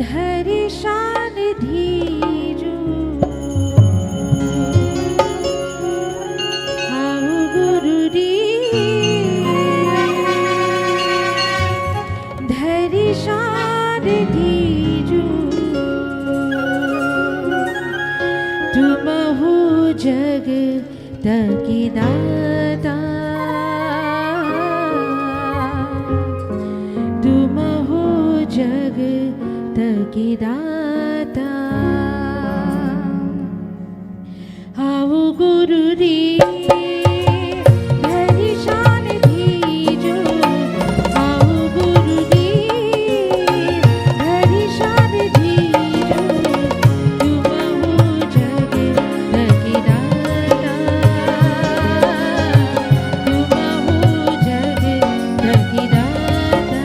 धरि शान धीरू आओ गुरु री धरि शान धीरू तुम हो जगत के दाता तुम हो जगत के दाता आओ गुरु री धरि शान धीरू आओ गुरु री धरि शान धीरू तुम हो जगत के दाता तुम हो जगत के दाता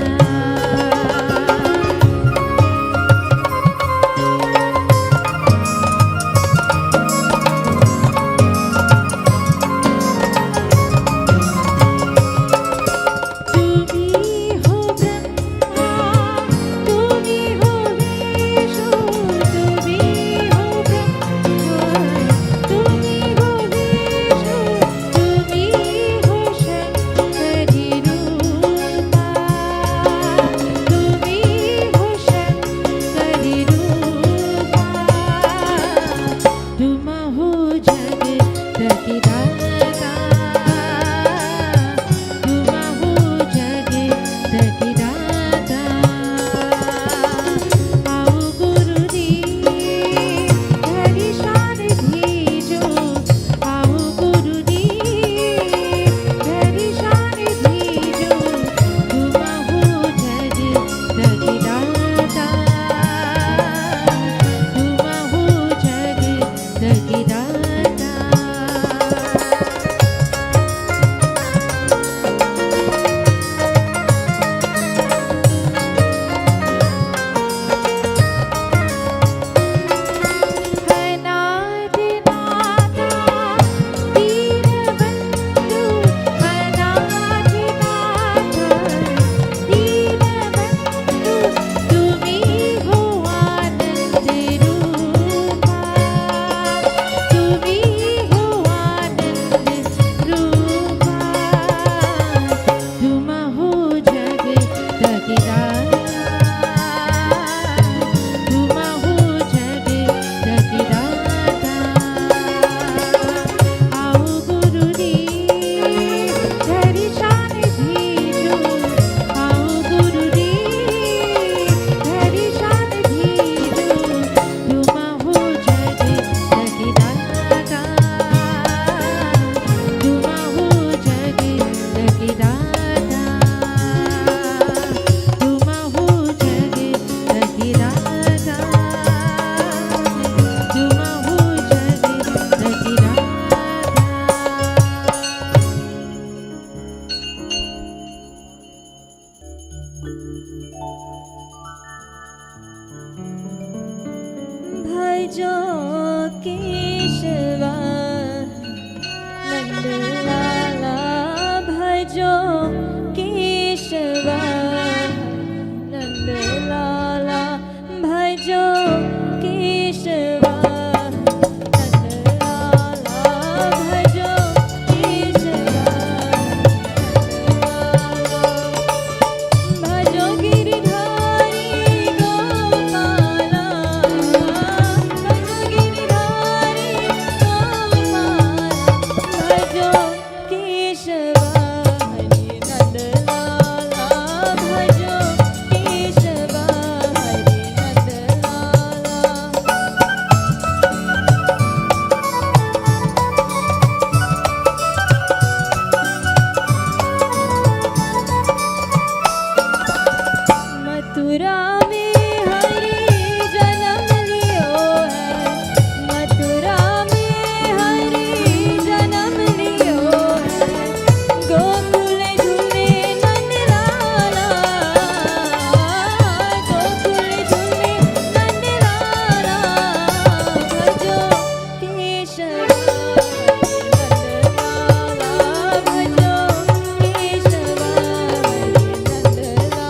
भजो केशवा नंदलाला भजो केशवा नंदलाला भजो केशवा नंदलाला भजो केशवा भजो गिरधारी गोपाला भजो गिरधारी गोपाला भजो केशवा हरि नंदलाला भजो केशवा हरि नंदलाला मथुरा में हरि जन्म लियो है मथुरा में हरि जन्म लियो है गोकुल झूले नंदलाला गोकुल झूले नंदलाला भजो केशवा नंदलाला भजो केशवा नंदलाला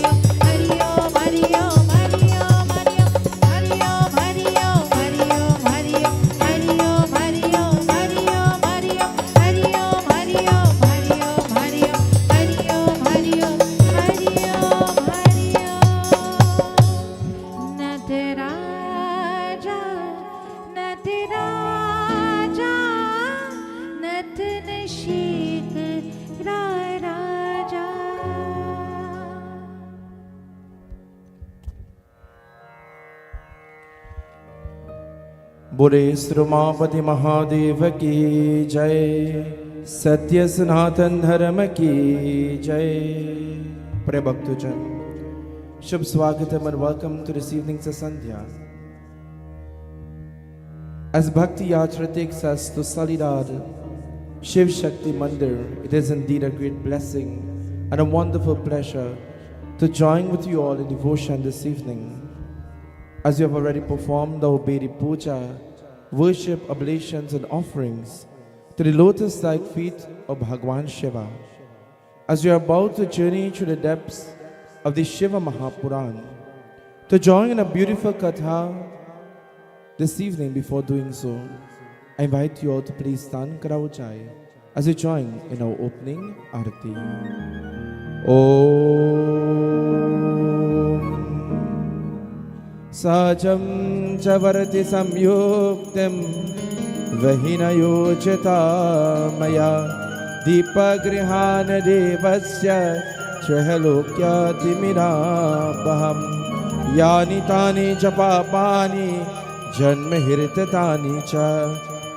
बोले श्रुमापति महादेव की जय, सत्य सनातन धर्म की जय। प्रिय भक्तजन, शुभ स्वागतम and welcome to this evening's Sankhya. As Bhakti Yatra takes us to Salidad Shiv Shakti Mandir, it is indeed a great blessing and a wonderful pleasure to join with you all in devotion this evening. As you have already performed the Obedi Puja, worship, oblations and offerings to the lotus-like feet of Bhagwan Shiva, as you are about to journey through the depths of the Shiva Mahapuran, to join in a beautiful katha This evening, before doing so, I invite you all to please stand Karauchai as we join in our opening Arati. Om Sajam Chavarti Samyuktam Vahinayojata Maya Deepagrihan Devasya Chahalokyatimirabham Yani Tani Japapani Janmahirtatani Cha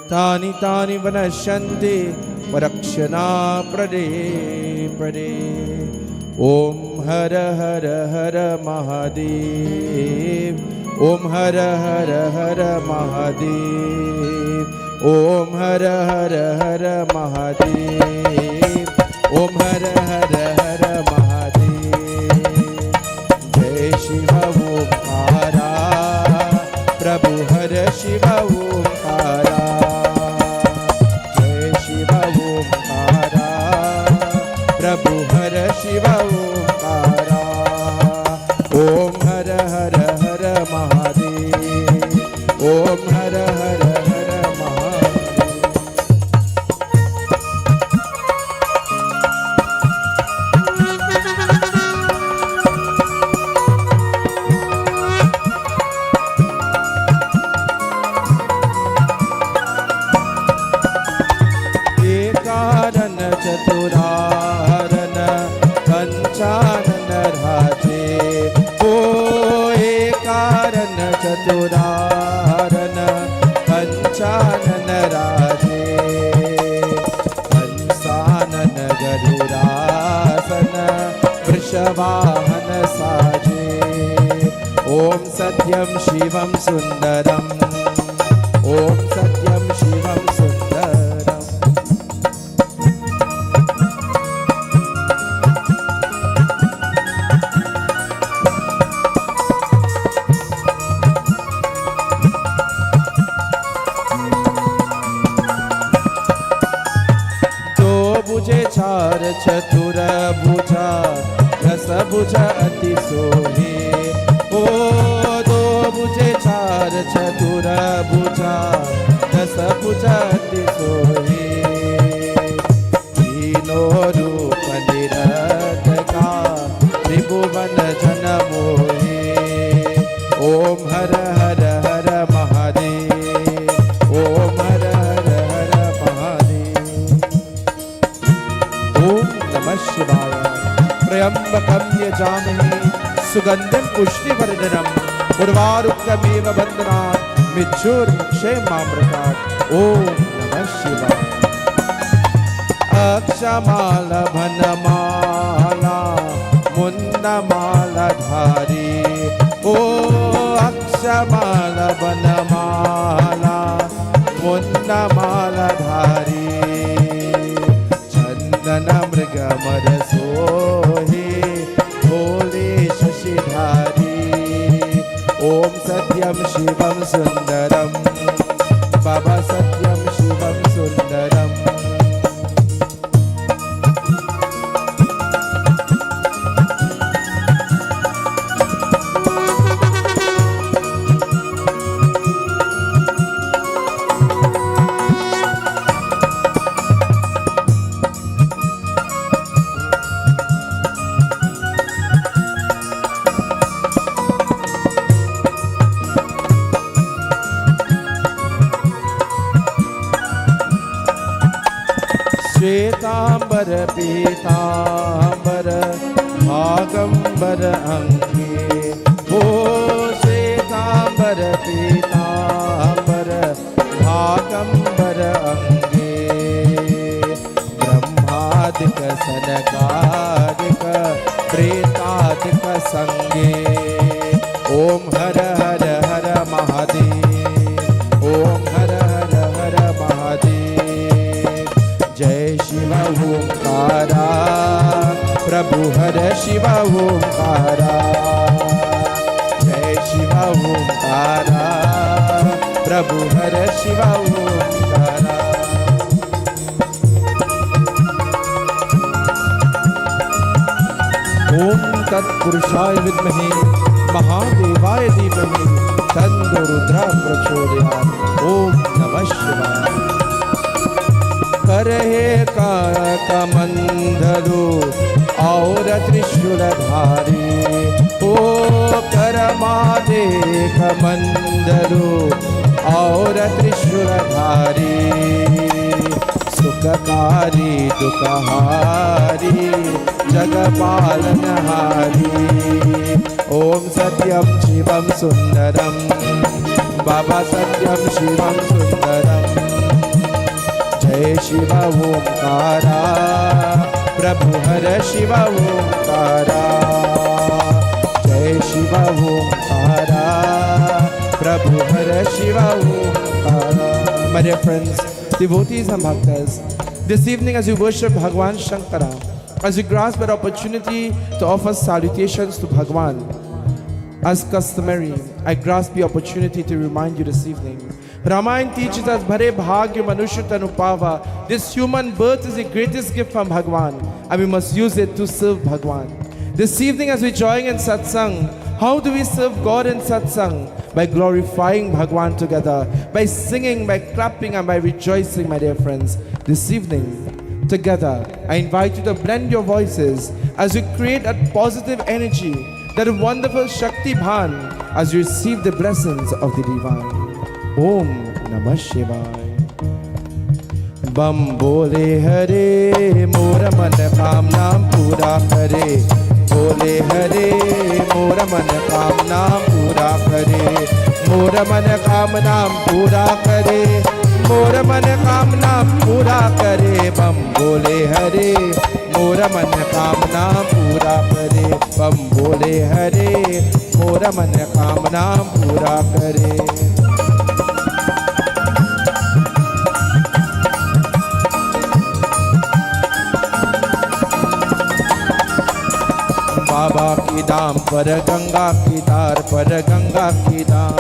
Tani Tani Vanashanti Parakshana Prade Prade Om Hara Hara Hara Mahadev Om Hara Hara Hara Mahadev Om Hara Hara Hara Mahadev Om Hara Hara Hara Mahadev Jai Shiva Omkara Prabhu Hara Shiva Omkara Jai Shiva Omkara Prabhu Hara Shiva Omkara Om Hara Hara Hara Mahadev Om Hara Hara Hara Mahadev Ekaran Chaturan Kanchanan Raje O Ekaran Chaturan Kanchanan Raje Kansanan Garurasana Vrishavan Saje Om Satyam Shivam Sundaram Om Satyam Shivam Sundaram चार चतुर भुजा रस भुजा अति सोहे ओ दो भुजे चार चतुर भुजा रस भुजा अति सोहे तीनों रूप निरत का त्रिभुवन जन मोहे ओम हर हर हर महादेव ओम हर हर हर महादेव ओम नमः शिवाय त्र्यंबकं यजामहे सुगंधिं पुष्टिवर्धनम् उर्वारुकमेव बन्धनात् मृत्युर्मुक्षेमामृतात् ओम नमः शिवाय अक्षमाला भनमाला मुन्नमाला धारी ओ अक्षमाला भनमाला मुन्नमाला धारी मृगमर सोहे भोले शशिधारी ओम सत्यम शिवम सुंदरम बाबा सत्यम शिवम सुंदरम श्वेतांबर पीतांबर भागंबर अंगे ओ श्वेतांबर पीतांबर भागंबर अंगे ब्रह्मादिक सनकादिक प्रेतादिक संगे ओम हर हर हर महादेव ओम हर हर हर महादेव जय शिव ओंकारा प्रभु हर शिव ओंकारा जय शिव ओंकारा प्रभु हर शिव ओंकारा ओम तत्पुरुषाय विद्महे महादेवाय धीमहि तन्नो रुद्र प्रचोदयात्। ओम नमः शिवाय। करहे कमंडलू और त्रिशूलधारी, ओ करमादे कमंडलू और त्रिशूलधारी, सुखकारी दुखहारी जगपालनहारी। ओम सत्यम शिवम सुंदरम, बाबा सत्यम शिवम सुंदरम। जय शिव ओंकारा, प्रभु हर शिव ओंकारा। जय शिव ओंकारा, प्रभु हर Shiv Omkara. My dear friends, devotees and bhaktas, this evening as you worship Bhagwan Shankara, as you grasp that opportunity to offer salutations to Bhagwan, as customary, I grasp the opportunity to remind you this evening. Ramayana teaches us, Bhare Bhagya Manusha Tanu Pava. This human birth is the greatest gift from Bhagwan, and we must use it to serve Bhagwan. This evening as we join in satsang, how do we serve God in satsang? By glorifying Bhagwan together, by singing, by clapping, and by rejoicing, my dear friends. This evening, together, I invite you to blend your voices as we create that positive energy, that wonderful Shakti Bhan, as you receive the blessings of the Divine. Om Namah Shivaya. Bam bole hare, mora man kamnam pura kare. Bole hare, mora man kamnam pura kare. Mora man kamnam pura kare. Mora man kamnam pura kare. Bam bole hare, mora man kamnam pura kare. Bam bole hare, mora man kamnam pura kare. बाबा की दाम पर गंगा की धार पर गंगा की दाम।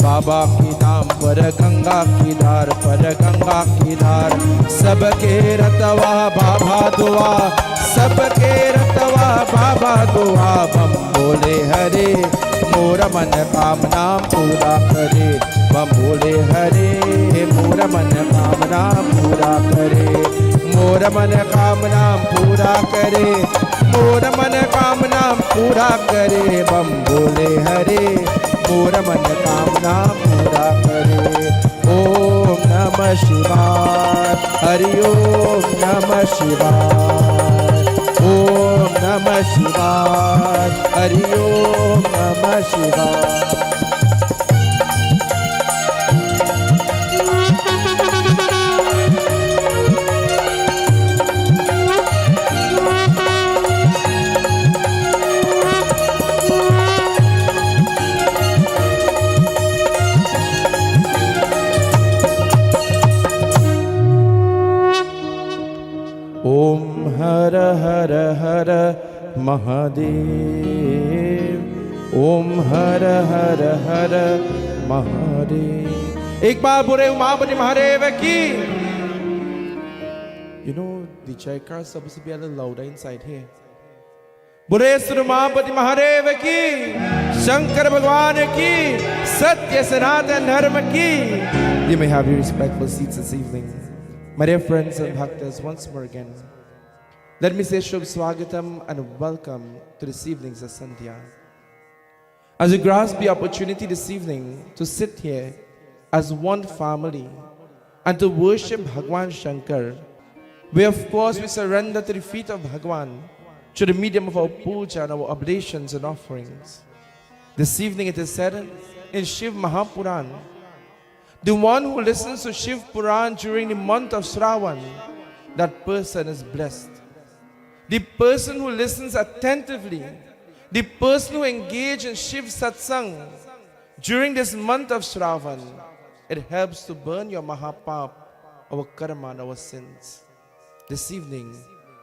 बाबा की दाम पर गंगा की धार पर गंगा की धार। सबके रतवा बाबा दुआ, सबके रतवा बाबा दुआ। बम बोले हरे, मोर मन कामना पूरा करे। बम बोले हरे, मोर मन कामना पूरा करे। मोर मन कामना पूरा करे, मोर मन कामना पूरा करे। बम बोले हरे, मोर मन कामना पूरा करे। ओम नमः शिवाय, हरि ओम नमः शिवाय। ओम नमः शिवाय, हरि ओम नमः शिवाय। ओम हर हर हर महादेव। ओम हर हर हर महादेव। एक बार बोले उमापति महादेव की। You know the Jaikara is supposed to be a little louder inside here. बोले श्री उमापति महादेव की, शंकर भगवान की, सत्य सनातन धर्म की। You may have your respectful seats this evening. My dear friends and bhaktas, once more again, let me say Shubh Swagatam and welcome to this evening's Sankhya. As we grasp the opportunity this evening to sit here as one family and to worship Bhagwan Shankar, we of course we surrender to the feet of Bhagwan through the medium of our puja and our oblations and offerings. This evening it is said in Shiv Mahapuran, the one who listens to Shiv Puran during the month of Shravan, that person is blessed. The person who listens attentively, the person who engages in Shiv satsang during this month of Shravan, it helps to burn your mahapap, our karma and our sins. This evening,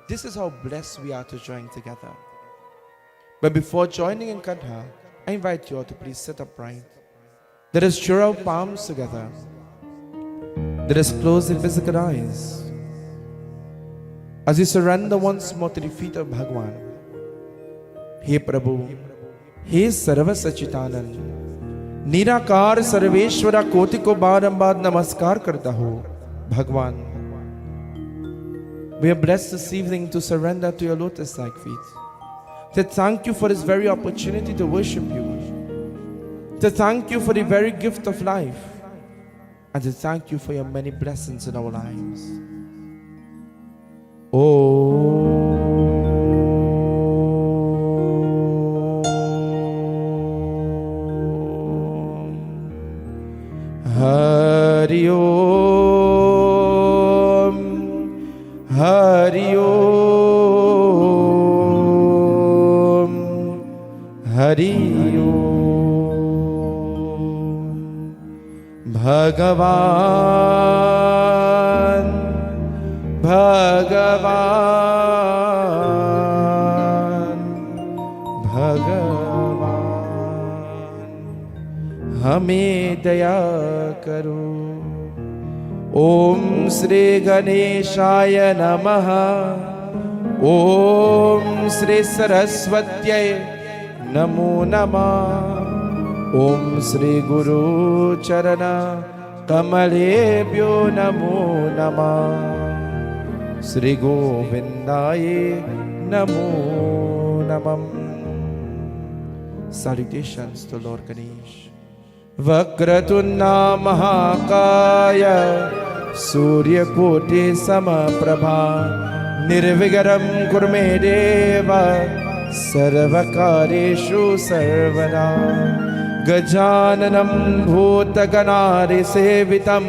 this is how blessed we are to join together. But before joining in Katha, I invite you all to please sit upright. Let us join our palms together. Let us close the physical eyes. As you surrender once more to the feet of Bhagwan, हे प्रभु, हे सर्व सच्चिदानंद, निराकार सर्वेश्वरा कोटि को बारंबार नमस्कार करता हूँ भगवान. We are blessed this evening to surrender to your lotus-like feet. To thank you for this very opportunity to worship you. To thank you for the very gift of life. And to thank you for your many blessings in our lives. Hari Om, Hari Om, Hari Om. Bhagavan, Bhagavan, Bhagavan, हमें दया करो. ओम श्री गणेशाय नमः. ओम श्री सरस्वत्यै नमो नमः. ओम श्री गुरु चरण कमलेभ्यो नमो नमः. श्री गोविंदाय नमो नमः. Salutations to Lord Ganesh. वक्रतुण्डा महाकाय सूर्यकोटि समप्रभा निर्विघ्नं कुरु मे देव सर्वकार्येषु सर्वदा. गजाननं भूतगणादिसेवितं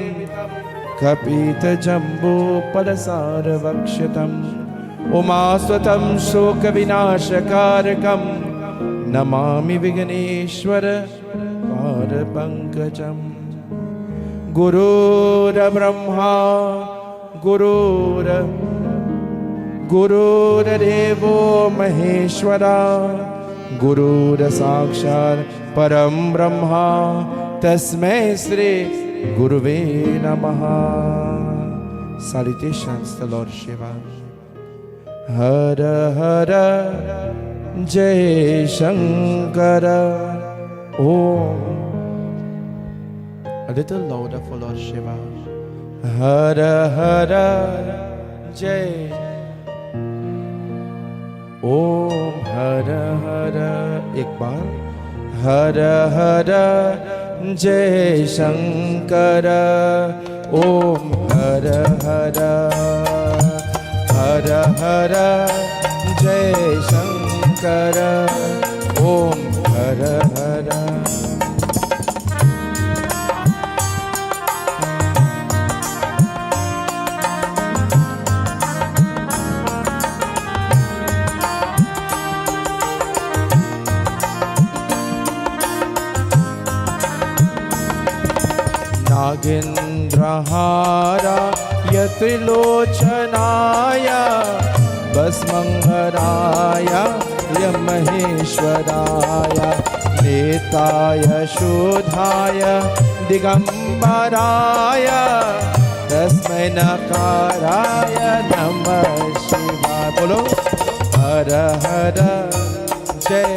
कपितजम्बूफलसारभक्षितम् उमासुतं शोकविनाशकारकं नमामि विघ्नेश्वर पारपङ्कजम्. गुरुर्ब्रह्मा गुरुर्देवो महेश्वरा गुरुर्साक्षात् परं ब्रह्मा तस्मै श्री गुरुवे नमः. Salutations to Lord Shiva. हर हर जय Shankar. Om. A little louder for Lord Shiva. Hara Hara Jai. Om Hara Hara. एक बार. Hara Hara Jai Shankara. Om Hara Hara. Hara Hara Jai Shankara. Om Hara Hara. नागेन्द्रहारा यत्रिलोचनाय भस्मंहराय महेश्वराय नेताय शोधाय दिगंबराय तस्मै नकाराय नमः शिवाय. बोलो हर हर जय.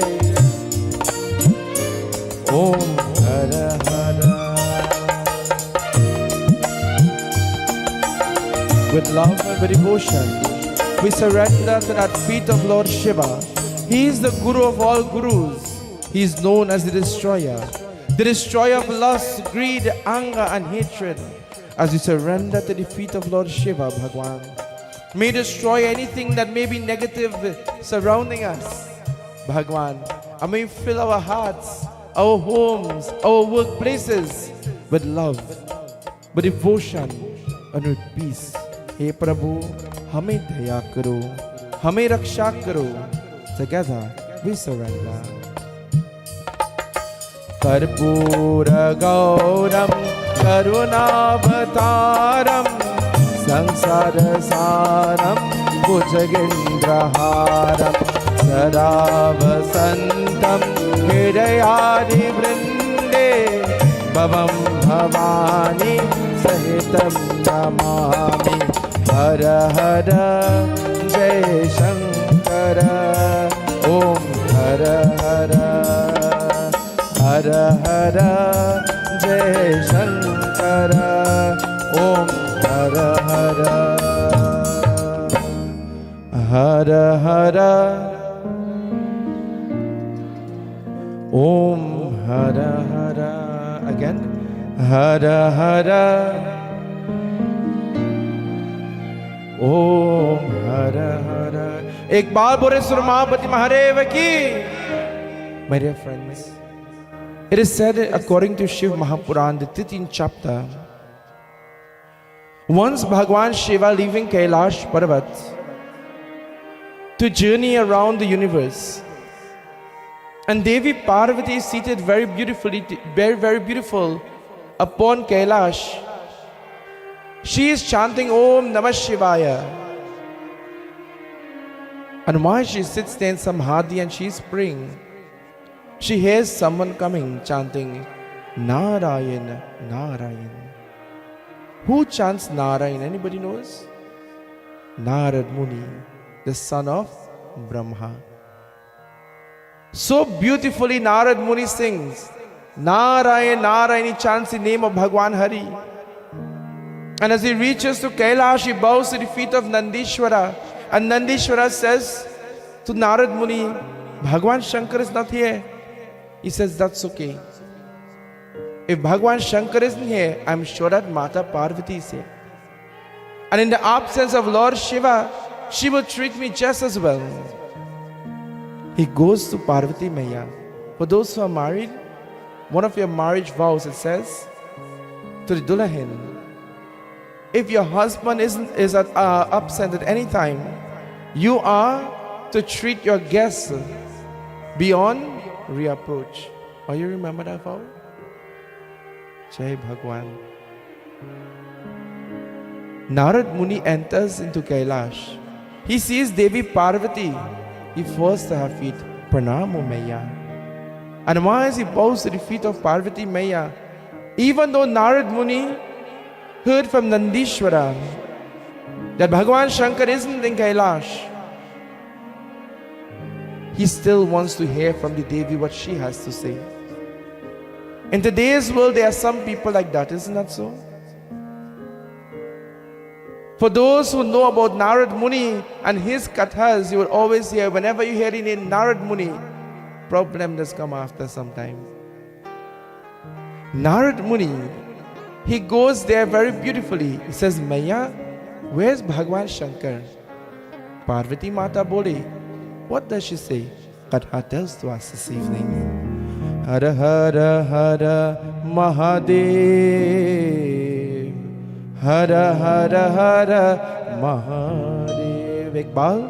ओम हर हर. With love and with devotion, we surrender to that feet of Lord Shiva. He is the Guru of all Gurus. He is known as the destroyer of lust, greed, anger and hatred. As we surrender to the feet of Lord Shiva, Bhagwan, may destroy anything that may be negative surrounding us, Bhagwan. And may fill our hearts, our homes, our workplaces with love, with devotion and with peace. हे प्रभु, हमें दया करो, हमें रक्षा करो. Together we surrender. कर्पूर गौरम करुणावतारम संसार सारम भुजगेन्द्रहारम सदा वसंतम हृदयादि वृंदे भवम भवानी सहितं Namami. Hara Hara Jai Shankara Om Hara Hara Hara Hara Jai Shankara Om Hara Hara Hara Hara Om Hara Hara. Again, Hara Hara Om Hara Hara. एक बार बोले सुरमापति महादेव की. My dear friends, it is said according to Shiv Mahapuran, the 13th chapter, once Bhagwan Shiva leaving Kailash Parvat to journey around the universe, and Devi Parvati is seated very beautifully, very beautiful upon Kailash. She is chanting Om Namah Shivaya. And while she sits there in Samadhi and she is praying, she hears someone coming chanting Narayan, Narayan. Who chants Narayan? Anybody knows? Narada Muni, the son of Brahma. So beautifully Narada Muni sings Narayan, Narayan. He chants the name of Bhagwan Hari. And as he reaches to Kailash, he bows to the feet of Nandishwara. And Nandishwara says to Narada Muni, Bhagwan Shankar is not here. He says, that's okay. If Bhagwan Shankar isn't here, I'm sure that Mata Parvati is here. And in the absence of Lord Shiva, she will treat me just as well. He goes to Parvati Maya. For those who are married, one of your marriage vows, it says to the Dulahin, if your husband is absent at any time, you are to treat your guests beyond reapproach. Oh, you remember that vow? Jai Bhagwan. Narada Muni enters into Kailash. He sees Devi Parvati. He falls to her feet. Pranamo Maya. And while he bows to the feet of Parvati Maya, even though Narada Muni heard from Nandishwara that Bhagwan Shankar isn't in Kailash, he still wants to hear from the Devi what she has to say. In today's world, there are some people like that, isn't that so? For those who know about Narada Muni and his kathas, you will always hear, whenever you hear the name Narada Muni, problem does come after some time. Narada Muni, he goes there very beautifully. He says, Maya, where's Bhagwan Shankar? Parvati Mata bole. What does she say? Katha tells to us this evening. Hara Hara Hara Mahadev. Hara Hara Hara Mahadev. Ek baal.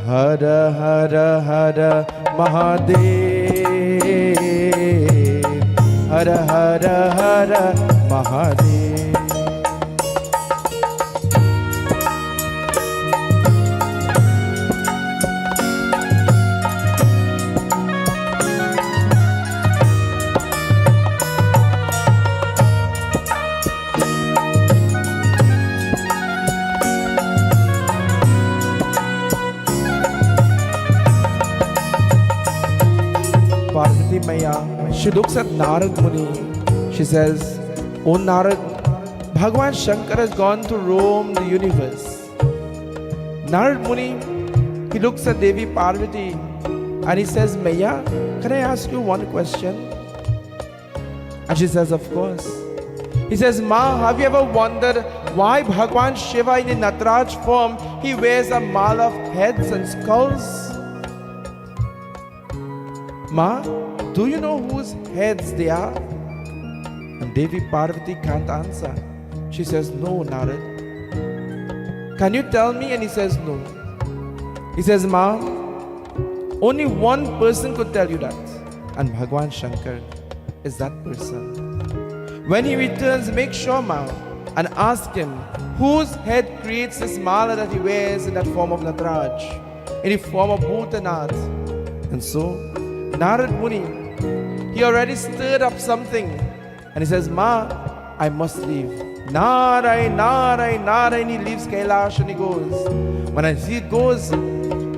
Hara Hara Hara Mahadev. Hara Hara Hara Mahadev. Parvati Maya, she looks at Narada Muni. She says, Oh Narad, Bhagwan Shankar has gone to roam the universe. Narada Muni, he looks at Devi Parvati and he says, Maya, can I ask you one question? And she says, of course. He says, Ma, have you ever wondered why Bhagwan Shiva in the Nataraj form, he wears a mala of heads and skulls? Ma, do you know whose heads they are? And Devi Parvati can't answer. She says, no, Narad. Can you tell me? And he says, no. He says, Ma, only one person could tell you that. And Bhagwan Shankar is that person. When he returns, make sure, Ma, and ask him whose head creates this mala that he wears in that form of Nataraj, in the form of Bhutanath. And so, Narada Muni, he already stirred up something. And he says, Ma, I must leave. Narayan, Narayan, Narayan. He leaves Kailash and he goes. When he goes,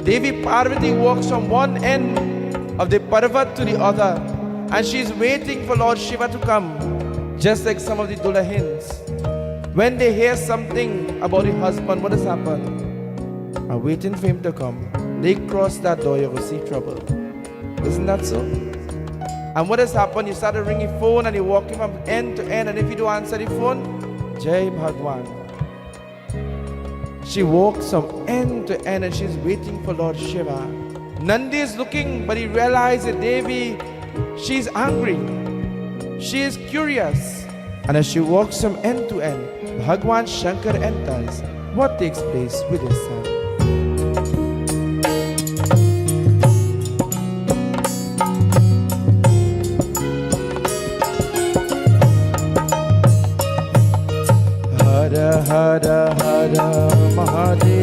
Devi Parvati walks from one end of the Parvat to the other, and she's waiting for Lord Shiva to come, just like some of the Dulahins. When they hear something about the husband, what has happened? Are waiting for him to come. They cross that door, you will see trouble. Isn't that so? And what has happened? You start ringing phone and you're walking from end to end, and if you don't answer the phone, Jai Bhagwan. She walks from end to end and she's waiting for Lord Shiva. Nandi is looking, but he realizes that Devi, she's angry. She is curious. And as she walks from end to end, Bhagwan Shankar enters. What takes place with his son? Hara Hara Hara Mahadev,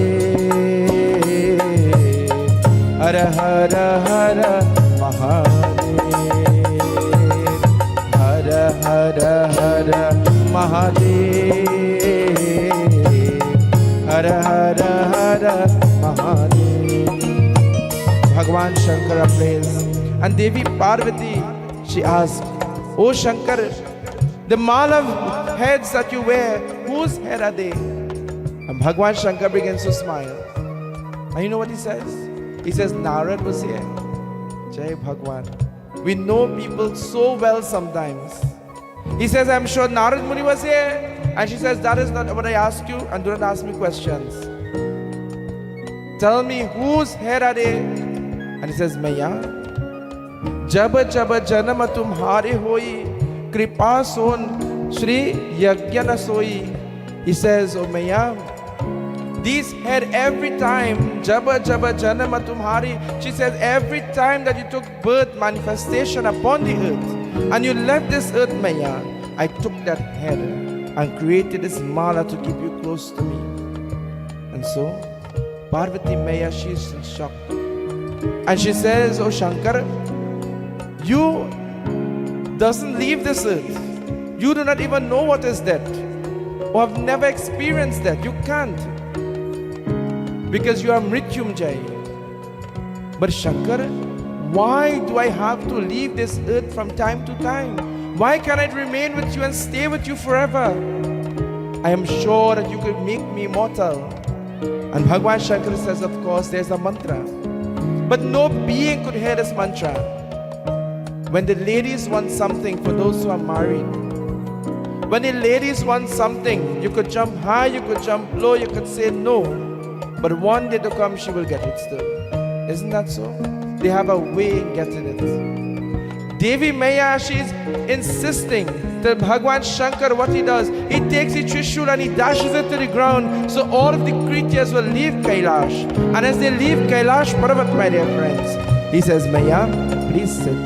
Hara Hara Hara Mahadev, Hara Hara Hara Mahadev, Hara Hara Hara Mahadev. Bhagwan Shankara prays, and Devi Parvati, she asks, "Oh Shankar, the mala heads that you wear, whose head are they?" And Bhagwan Shankar begins to smile. And you know what he says? He says, Narad was here. Jai Bhagwan. We know people so well sometimes. He says, I'm sure Narada Muni was here. And she says, that is not what I asked you, and do not ask me questions. Tell me, whose head are they? And he says, Maya, Jab Jab Janam Tumhare Hoi, Kripa Son Shri Yagyana Soi. He says, oh Maya, these head every time, Jaba Jaba Janama Tumhari, she says, every time that you took birth, manifestation upon the earth, and you left this earth, Maya, I took that head and created this mala to keep you close to me. And so, Parvati Maya, she's in shock. And she says, oh Shankar, you doesn't leave this earth. You do not even know what is death, or have never experienced that. You can't, because you are Mrityunjay. But Shankar, why do I have to leave this earth from time to time? Why can't I remain with you and stay with you forever? I am sure that you could make me immortal. And Bhagwan Shankar says, of course, there's a mantra. But no being could hear this mantra. When the ladies want something, for those who are married, when the ladies want something, you could jump high, you could jump low, you could say no. But one day to come, she will get it still. Isn't that so? They have a way in getting it. Devi Maya, she's insisting that Bhagwan Shankar, what he does, he takes the Trishul and he dashes it to the ground, so all of the creatures will leave Kailash. And as they leave Kailash Parvat, my dear friends, he says, Maya, please sit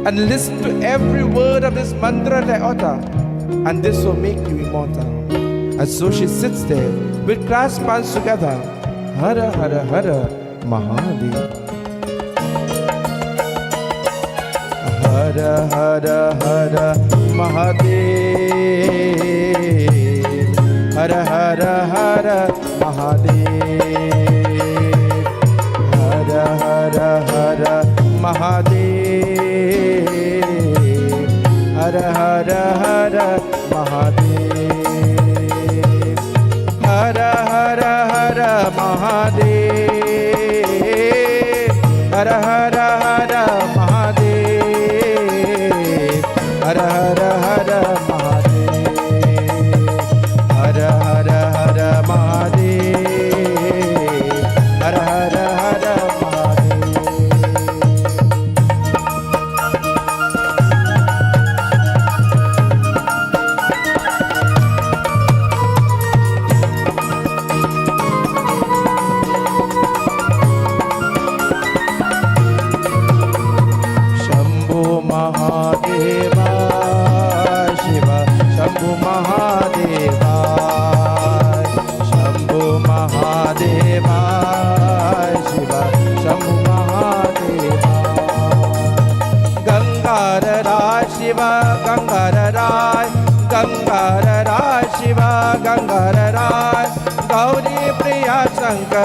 and listen to every word of this mantra that I utter, and this will make you immortal. And so she sits there with clasped hands together. Hara Hara Hara Mahadev. Hara Hara Hara Mahadev. Hara Hara Hara Mahadev. Hara Hara Hara Mahadev. Hara Hara Hara Mahadev. Hara Hara Hara Mahadev. Hara Hara Hara Mahadev. Hara Hara Hara Mahadev. Hara Hara Hara Mahadev. Hara Hara Hara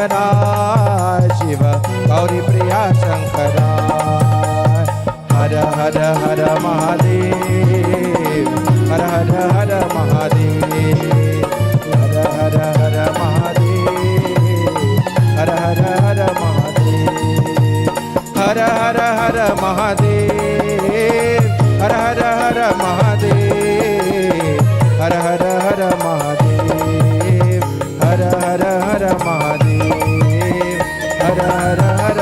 Shankara, Shiva, Gauri Priya Shankara. Hara Hara Hara Mahadev, Hara Hara Hara Mahadev, Hara Hara Hara Mahadev, Hara Hara Hara Mahadev, Hara Hara Hara Mahadev, Hara Hara Hara Mahadev, Hara Hara Hara Mahadev, Hara Hara Hara Mahadev, Hara Hara Hara Mahadev, Hara Hara Hara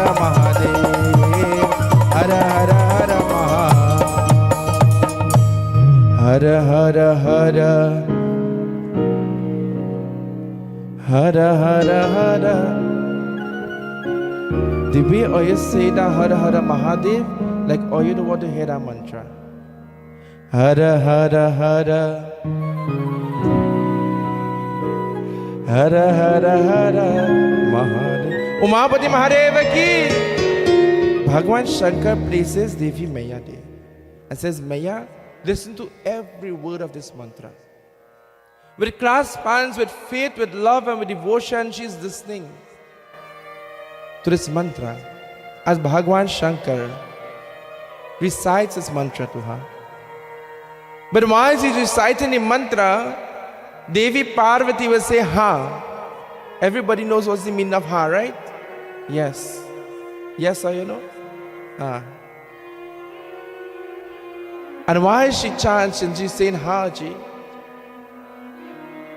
Mahadev, Hara Hara Hara, Hara Hara Hara. The way you say the Hara Hara Mahadev, like you know what to hear that mantra. Hara Hara Hara, Hara Hara Hara Mahadev. Umapati Mahadeva ki. Bhagwan Shankar places Devi Maya there and says, Maya, listen to every word of this mantra. With clasped hands, with faith, with love and with devotion, she is listening to this mantra as Bhagwan Shankar recites this mantra to her. But while he is reciting the mantra, Devi Parvati will say, Ha. Everybody knows what's the meaning of Ha, right? Yes. Yes, or you know? Ha. And while she chants and she's saying Ha Ji,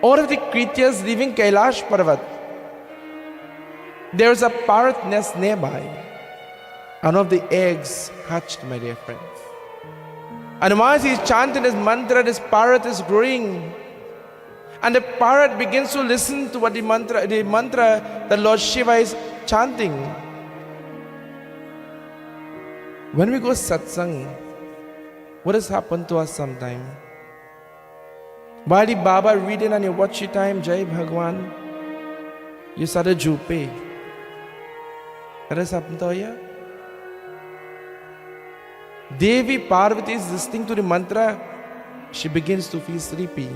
all of the creatures leaving Kailash Parvat, there's a parrot nest nearby. And one of the eggs hatched, my dear friends. And while he's chanting this mantra, this parrot is growing. And the parrot begins to listen to what the mantra that Lord Shiva is chanting. When we go satsang, what has happened to us sometime? While the Baba reading and you watch your time, Jai Bhagwan, you started jupe. What has happened to you? Devi Parvati is listening to the mantra, she begins to feel sleepy.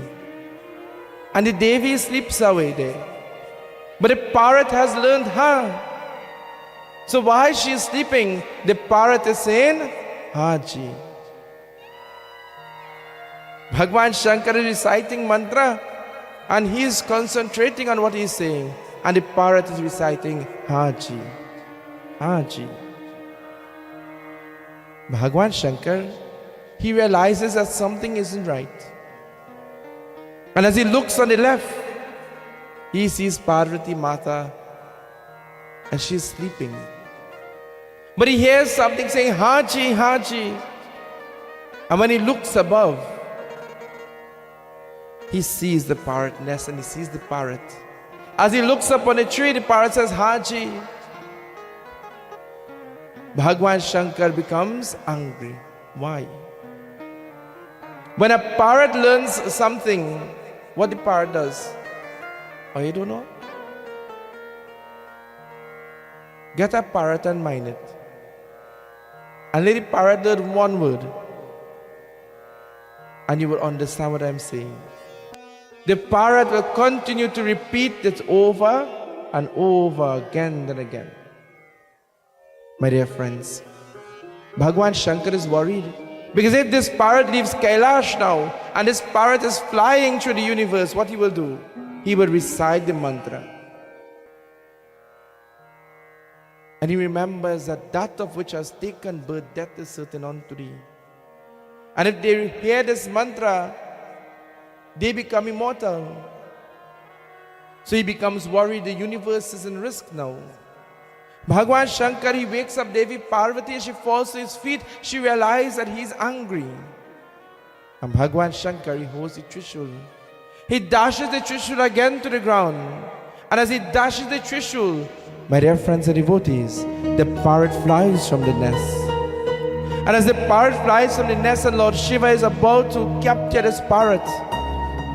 And the Devi sleeps away there. But the parrot has learned Ha. So while she is sleeping, the parrot is saying, Haji. Bhagwan Shankar is reciting mantra and he is concentrating on what he is saying. And the parrot is reciting Haji. Haji. Bhagwan Shankar, he realizes that something isn't right. And as he looks on the left, he sees Parvati Mata and she's sleeping. But he hears something saying, Haji, Haji. And when he looks above, he sees the parrot nest and he sees the parrot. As he looks up on a tree, the parrot says, Haji. Bhagwan Shankar becomes angry. Why? When a parrot learns something, what the parrot does? Oh, you don't know? Get a parrot and mind it. And let the parrot learn one word. And you will understand what I'm saying. The parrot will continue to repeat it over and over again and again. My dear friends, Bhagwan Shankar is worried. Because if this parrot leaves Kailash now, and this parrot is flying through the universe, what he will do? He will recite the mantra. And he remembers that that of which has taken birth, death is certain unto thee. And if they hear this mantra, they become immortal. So he becomes worried, the universe is in risk now. Bhagwan Shankar, he wakes up Devi Parvati, she falls to his feet, she realizes that he is angry. And Bhagwan Shankar, he holds the Trishul. He dashes the Trishul again to the ground. And as he dashes the Trishul, my dear friends and devotees, the parrot flies from the nest. And as the parrot flies from the nest and Lord Shiva is about to capture this parrot,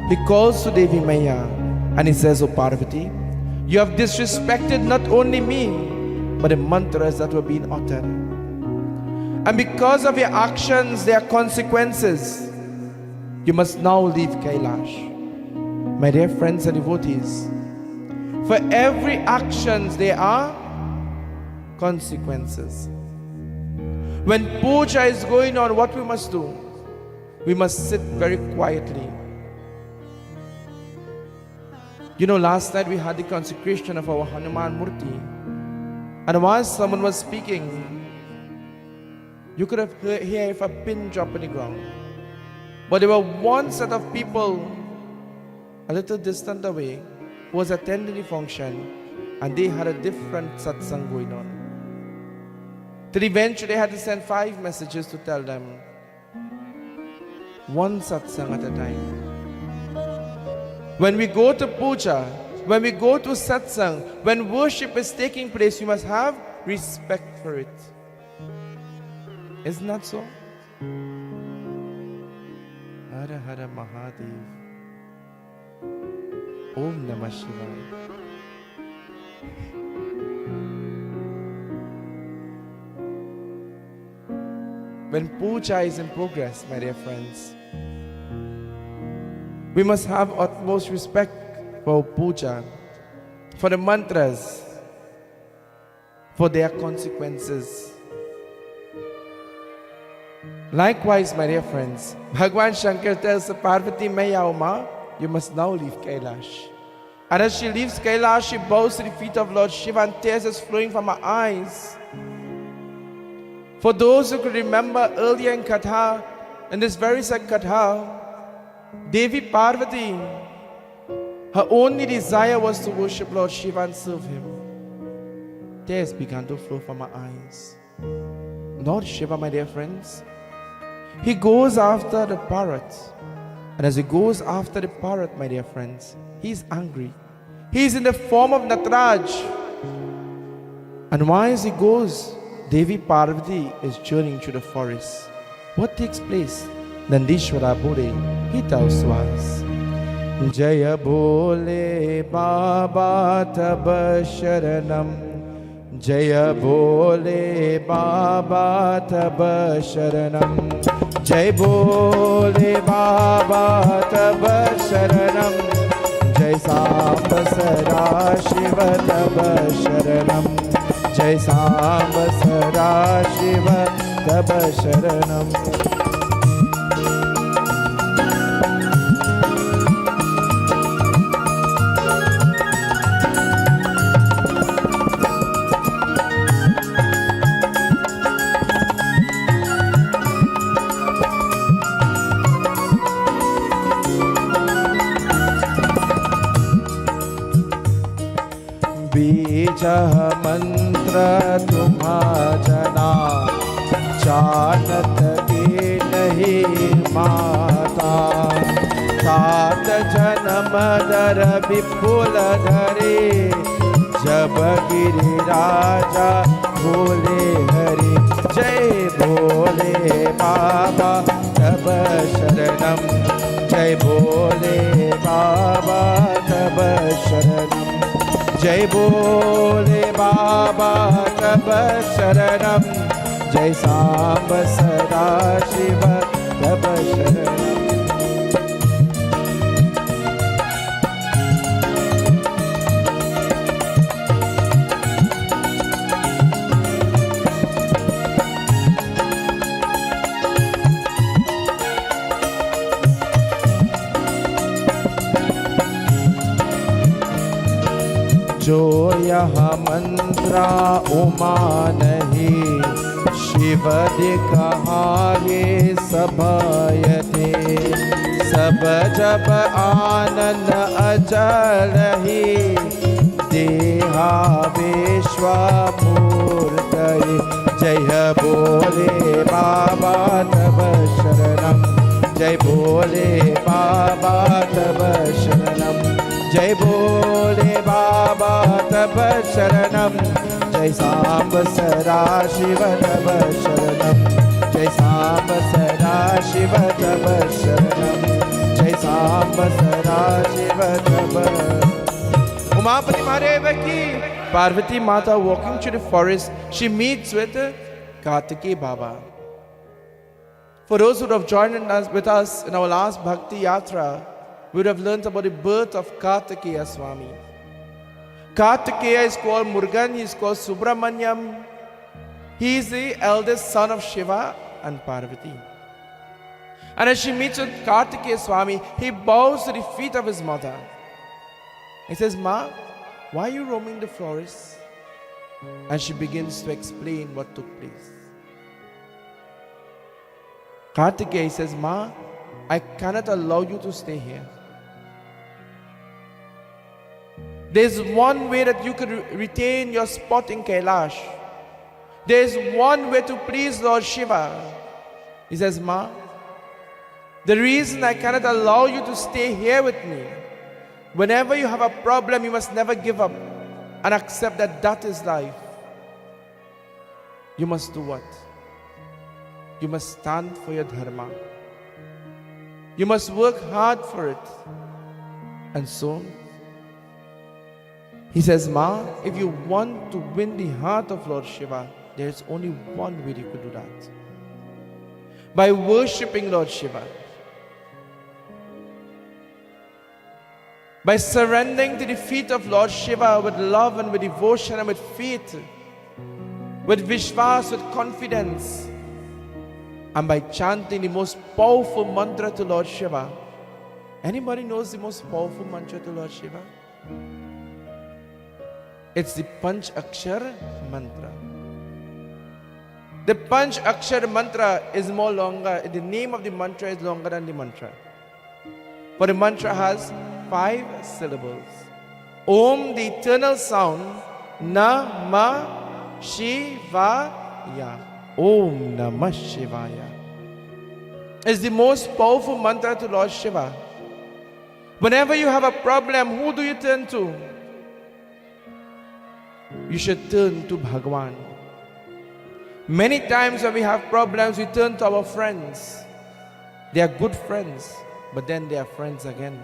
he calls to Devi Maya and he says, O Parvati, you have disrespected not only me, but the mantras that were being uttered. And because of your actions, there are consequences. You must now leave Kailash. My dear friends and devotees, For every actions there are consequences. When puja is going on, what we must do? We must sit very quietly. You know, last night we had the consecration of our Hanuman Murti, and while someone was speaking, you could have heard if a pin drop on the ground. But there were one set of people a little distant away who was attending the function, and they had a different satsang going on. Till eventually they had to send 5 messages to tell them, one satsang at a time. When we go to puja, when we go to satsang, when worship is taking place, you must have respect for it. Isn't that so? Hara Hara Mahadev. Om Namah Shivaya. When puja is in progress, my dear friends, we must have utmost respect for puja, for the mantras, for their consequences. Likewise, my dear friends, Bhagwan Shankar tells Parvati, Maya Uma, you must now leave Kailash. And as she leaves Kailash, she bows to the feet of Lord Shiva and tears is flowing from her eyes. For those who could remember earlier in Katha, in this very sad Katha, Devi Parvati, her only desire was to worship Lord Shiva and serve him. Tears began to flow from her eyes. Lord Shiva, my dear friends, he goes after the parrot. And as he goes after the parrot, my dear friends, he's angry. He's in the form of Nataraj. And while as he goes, Devi Parvati is journeying through the forest. What takes place? Nandishwara Bode, he tells to us, Jaya Bole Baba Taba Sharanam, Jaya Bole Baba Taba Sharanam, Jai Bole Baba Taba Sharanam, Jai Samba Sada Shiva Taba Sharanam, Jai Samba Sada Shiva Taba Sharanam. बीजः मंत्र तुम्हा जना जानत के नहीं माता सात जन्म दर विपुल धरे जब गिरि राजा भोले हरि जय भोले बाबा तब शरणम जय भोले बाबा तब शरणम जय भोले बाबा तब शरणम जय सांब सदा शिव तब शरणम जो यह मंत्रा उमा नहीं शिव कहा ये सब यते सब जब आनंद अचल ही देहा विश्वमूर्त जय भोले बाबा तब शरणम जय भोले बाबा तब शरणम जय भोले बाबा तब शरणम जय सांब सदा शिव तब शरणम जय सांब सदा शिव तब शरणम जय सांब सदा शिव तब. Umapati Mahadev ki. Parvati Mata walking through the forest, she meets with Kartikeya Baba. For those who have joined us with us in our last Bhakti Yatra, we would have learned about the birth of Kartikeya Swami. Kartikeya is called Murugan, he is called Subramanyam. He is the eldest son of Shiva and Parvati. And as she meets with Kartikeya Swami, he bows to the feet of his mother. He says, "Ma, why are you roaming the forest?" And she begins to explain what took place. Kartikeya says, "Ma, I cannot allow you to stay here. There's one way that you could retain your spot in Kailash. There's one way to please Lord Shiva." He says, "Ma, the reason I cannot allow you to stay here with me, whenever you have a problem, you must never give up and accept that that is life. You must do what? You must stand for your dharma. You must work hard for it." And so, he says, "Ma, if you want to win the heart of Lord Shiva, there is only one way you could do that. By worshipping Lord Shiva. By surrendering to the feet of Lord Shiva with love and with devotion and with faith, with vishwas, with confidence, and by chanting the most powerful mantra to Lord Shiva." Anybody knows the most powerful mantra to Lord Shiva? It's the Panch Akshar mantra. The Panch Akshar mantra is more longer, the name of the mantra is longer than the mantra. For the mantra has 5 syllables. Om, the eternal sound, Namah Shivaya. Om Namah Shivaya. It's the most powerful mantra to Lord Shiva. Whenever you have a problem, who do you turn to? You should turn to Bhagwan. Many times when we have problems, we turn to our friends. They are good friends, but then they are friends again.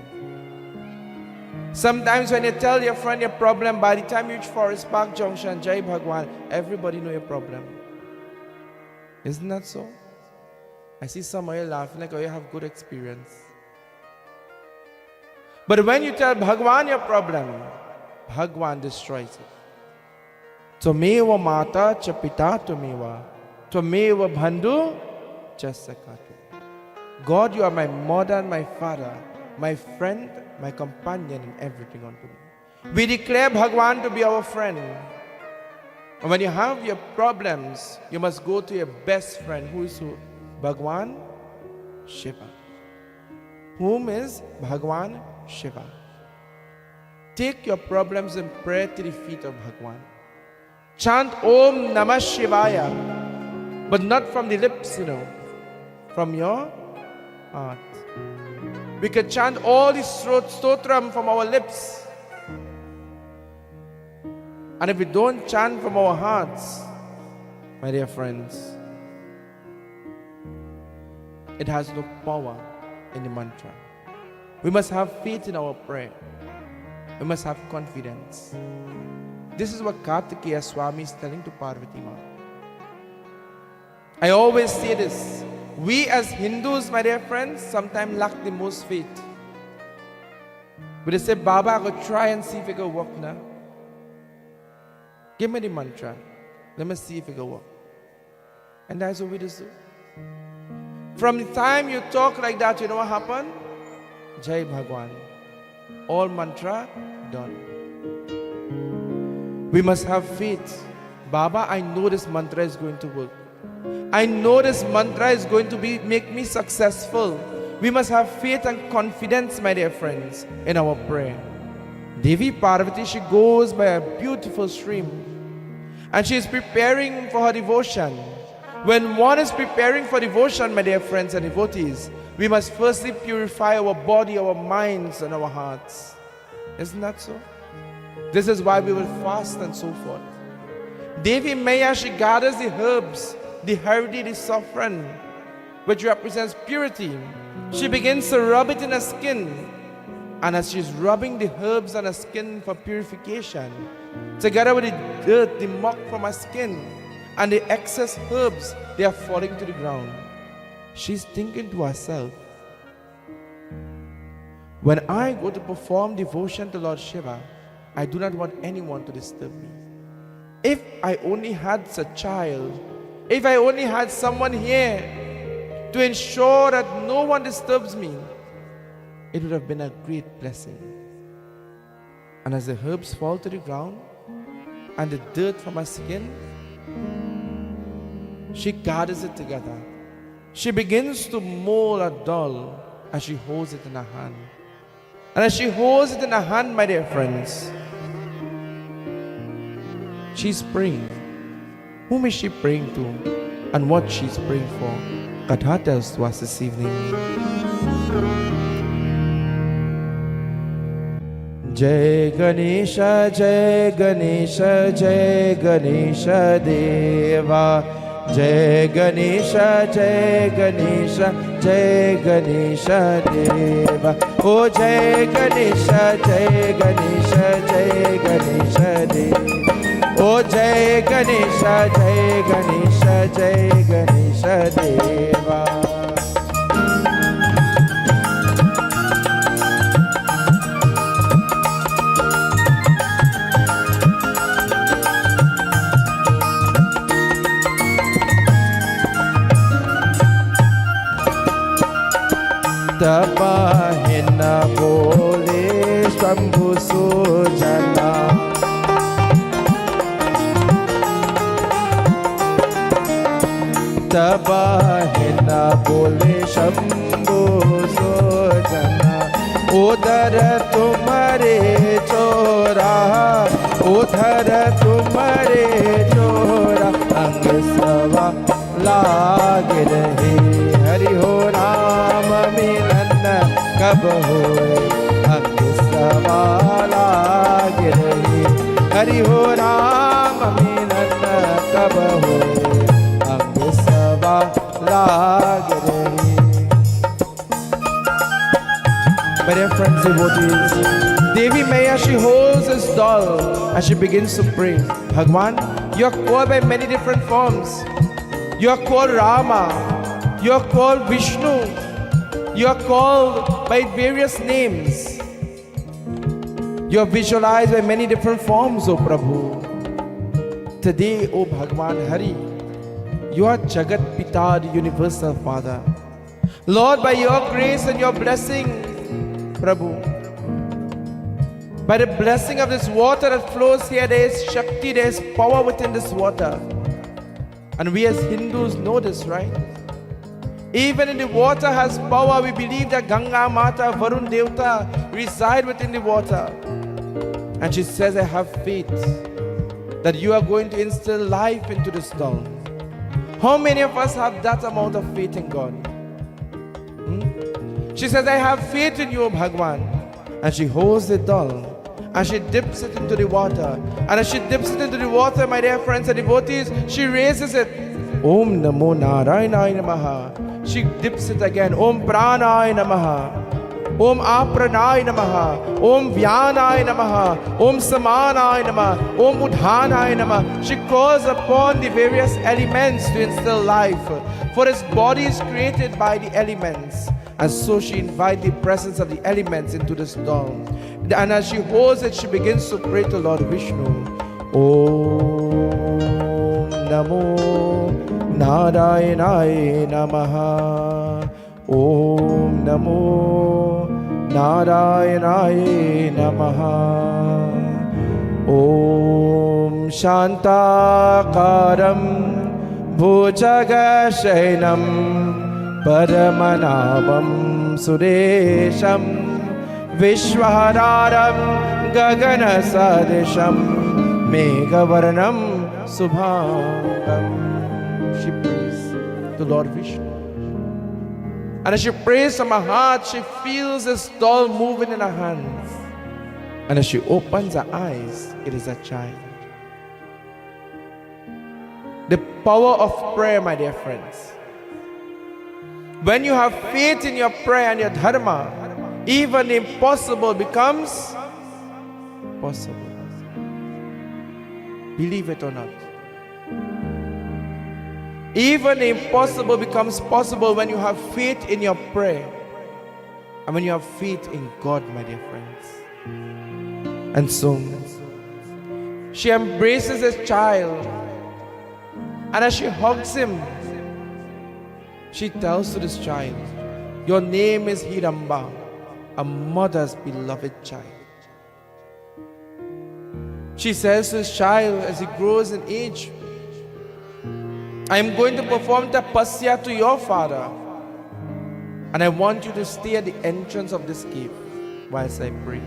Sometimes when you tell your friend your problem, by the time you reach Forest Park Junction, Jai Bhagwan, everybody know your problem. Isn't that so? I see some of you laughing like, oh, you have good experience. But when you tell Bhagwan your problem, Bhagwan destroys it. Tvameva mata cha pita tvameva, tvameva bandhu cha sakatu. God, you are my mother and my father, my friend, my companion, and everything unto me. We declare Bhagwan to be our friend. And when you have your problems, you must go to your best friend. Who is who? Bhagwan Shiva. Whom is Bhagwan Shiva? Take your problems and pray to the feet of Bhagwan. Chant Om Namah Shivaya, but not from the lips, from your heart. We can chant all the stotram from our lips. And if we don't chant from our hearts, my dear friends, it has no power in the mantra. We must have faith in our prayer. We must have confidence. This is what Kartikeya Swami is telling to Parvati Ma. I always say this. We as Hindus, my dear friends, sometimes lack the most faith. We just say, Baba, I will try and see if it will work now. Give me the mantra. Let me see if it will work. And that's what we just do. From the time you talk like that, you know what happened? Jai Bhagwan. All mantra done. We must have faith. Baba, I know this mantra is going to work. I know this mantra is going to make me successful. We must have faith and confidence, my dear friends, in our prayer. Devi Parvati, she goes by a beautiful stream and she is preparing for her devotion. When one is preparing for devotion, my dear friends and devotees, we must firstly purify our body, our minds, and our hearts. Isn't that so? This is why we will fast and so forth. Devi Maya, she gathers the herbs, the hardi, the saffron, which represents purity. She begins to rub it in her skin. And as she's rubbing the herbs on her skin for purification, together with the dirt, the muck from her skin, and the excess herbs, they are falling to the ground. She's thinking to herself, when I go to perform devotion to Lord Shiva, I do not want anyone to disturb me. If I only had a child, if I only had someone here to ensure that no one disturbs me, it would have been a great blessing. And as the herbs fall to the ground and the dirt from her skin, she gathers it together. She begins to mold a doll as she holds it in her hand. And as she holds it in her hand, my dear friends, she's praying. Whom is she praying to? And what she's praying for? Katha tells to us this evening. Jai Ganesha, Jai Ganesha, Jai Ganesha Deva. Jai Ganesha, Jai Ganesha, Jai Ganesha Deva. Oh Jai Ganesha, Jai Ganesha, Jai Ganesha Deva. Oh Jai Ganesha, Jai Ganesha, Jai Ganesha Deva. Tapahina bole Shambhu Sujana. Tapahina bole Shambhu Sujana. Udhar tumhare chora, udhar tumhare chora. Ang sava lag rahe. Hari ho Ram milan kab hoye. Ang sava lag rahe. Hari ho Ram milan kab hoye. Ang sava lag rahe. My dear friends, devotees, Devi Maya, she holds this doll and she begins to pray. Bhagwan, you are called by many different forms. You are called Rama. You are called Vishnu. You are called by various names. You are visualized by many different forms, O Prabhu. Today, O Bhagwan Hari, you are Jagat Pita, the Universal Father. Lord, by your grace and your blessing, Prabhu, by the blessing of this water that flows here, there is Shakti, there is power within this water. And we as Hindus know this, right? Even in the water has power. We believe that Ganga Mata, Varun Devta reside within the water. And she says, I have faith that you are going to instill life into this doll. How many of us have that amount of faith in God? She says, I have faith in you, Bhagwan. And she holds the doll and she dips it into the water. And as she dips it into the water, my dear friends and devotees, she raises it. Om Namo Narayanaaya Namaha. She dips it again. Om Pranaya Namaha. Om Apranaya Namaha. Om Vyanaya Namaha. Om Samanaya Namaha. Om Udhanaya Namaha. She calls upon the various elements to instill life. For this body is created by the elements. And so she invites the presence of the elements into this doll. And as she holds it, she begins to pray to Lord Vishnu. Om Namo Narayanaya Namaha. Om Namo Narayanaya Namaha. Om Shantakaram Bhujagashainam Paramanabam Suresham Vishwahararam Gaganasadisham Megavaranam Subhangam. She prays to Lord Vishnu. And as she prays from her heart, she feels this doll moving in her hands. And as she opens her eyes, it is a child. The power of prayer, my dear friends. When you have faith in your prayer and your dharma, even the impossible becomes possible. Believe it or not. Even the impossible becomes possible when you have faith in your prayer and when you have faith in God, my dear friends. And so, She embraces his child. And as she hugs him, she tells to this child, your name is Hiramba, a mother's beloved child. She says to his child as he grows in age, I am going to perform tapasya to your father, and I want you to stay at the entrance of this cave whilst I pray.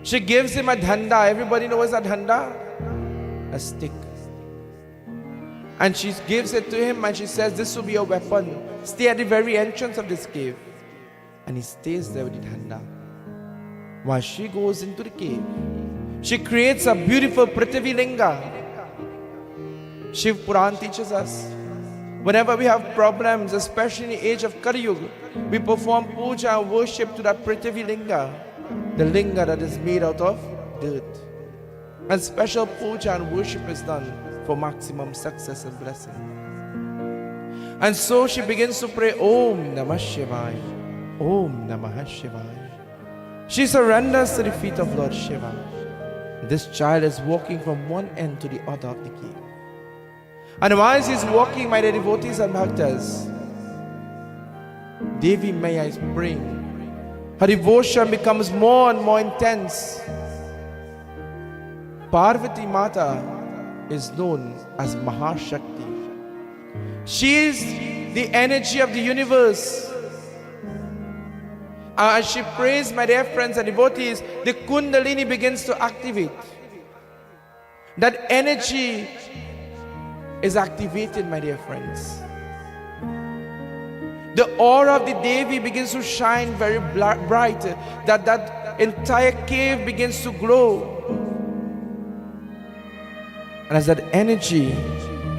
She gives him a dhanda. Everybody knows a dhanda? A stick. And she gives it to him and she says, this will be your weapon. Stay at the very entrance of this cave. And he stays there with the dhanda. While she goes into the cave, she creates a beautiful Prithvi Linga. Shiv Puran teaches us, whenever we have problems, especially in the age of Kali Yuga, we perform puja and worship to that Prithvi Linga, the linga that is made out of dirt. And special puja and worship is done for maximum success and blessing. And so she begins to pray, Om Namah Shivaya, Om Namah Shivaya. She surrenders to the feet of Lord Shiva. This child is walking from one end to the other of the cave. And while he's walking, my dear devotees and bhaktas, Devi Maya is praying. Her devotion becomes more and more intense. Parvati Mata is known as Mahashakti. She is the energy of the universe. As she prays, my dear friends and devotees, the Kundalini begins to activate. That energy is activated, my dear friends. The aura of the Devi begins to shine very bright. That entire cave begins to glow. And as that energy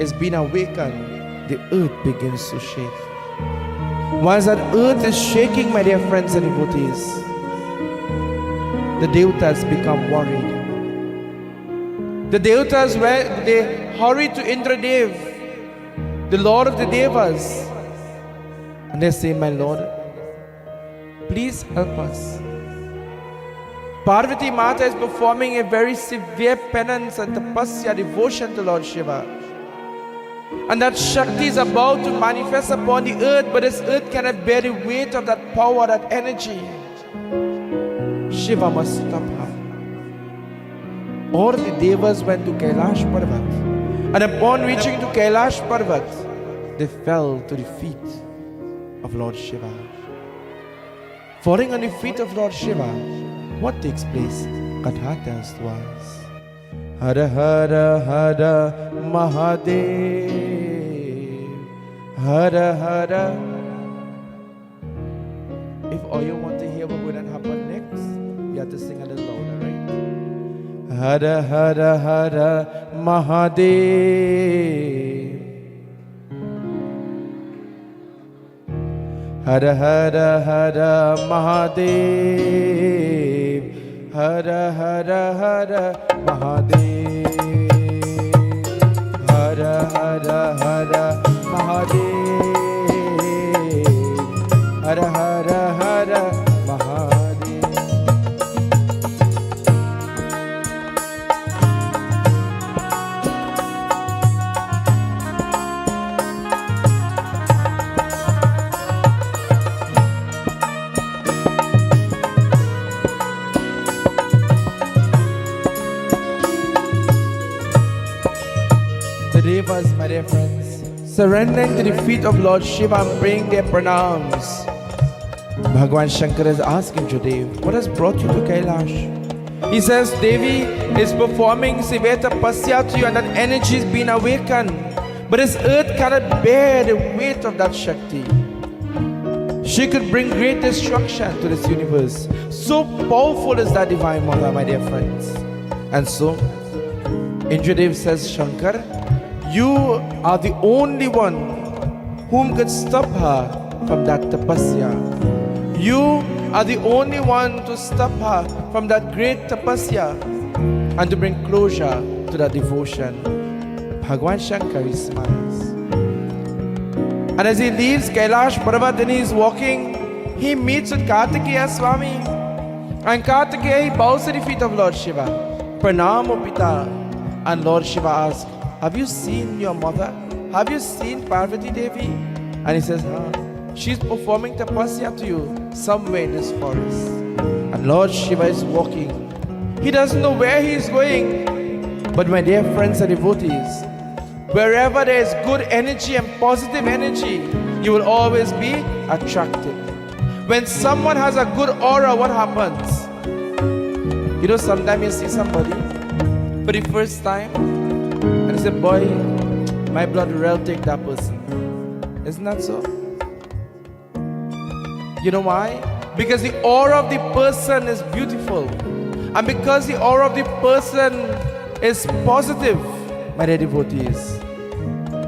is being awakened, the earth begins to shake. Once that earth is shaking, my dear friends and devotees, the Devatas become worried. The Devatas, they hurry to Indradev, the Lord of the Devas, and they say, my Lord, please help us. Parvati Mata is performing a very severe penance and tapasya, devotion to Lord Shiva. And that Shakti is about to manifest upon the earth, but this earth cannot bear the weight of that power, that energy. Shiva must stop her. All the Devas went to Kailash Parvat, and upon reaching to Kailash Parvat, they fell to the feet of Lord Shiva. Falling on the feet of Lord Shiva, what takes place? Katha tells to us. Hara Hara Hara Mahadev, Hara Hara. If all you want to hear what will happen next, you have to sing a little louder, right? Hara Hara Hara Mahadev, Hara Hara Hara Mahadev, Hara Hara Hara Mahadev, Hara Hara Hara Mahadev, Hara Hara Hara Mahadev. Devas, my dear friends, surrendering to the feet of Lord Shiva and praying their pranams. Bhagwan Shankar is asking Judev, what has brought you to Kailash? He says, Devi is performing severe tapasya to you and that energy is being awakened. But this earth cannot bear the weight of that Shakti. She could bring great destruction to this universe. So powerful is that Divine Mother, my dear friends. And so, Indradev says, Shankar, you are the only one whom could stop her from that tapasya. You are the only one to stop her from that great tapasya and to bring closure to that devotion. Bhagwan Shankar smiles. And as he leaves Kailash Parvat and he is walking, he meets with Kartikeya Swami. And Kartikeya, he bows at the feet of Lord Shiva. Pranam, O Pita. And Lord Shiva asks, have you seen your mother? Have you seen Parvati Devi? And he says, she's performing tapasya to you somewhere in this forest. And Lord Shiva is walking. He doesn't know where he is going. But my dear friends and devotees, wherever there is good energy and positive energy, you will always be attracted. When someone has a good aura, what happens? You know, sometimes you see somebody for the first time and you say, boy, my blood will take that person. Isn't that so? You know why? Because the aura of the person is beautiful. And because the aura of the person is positive, my dear devotees,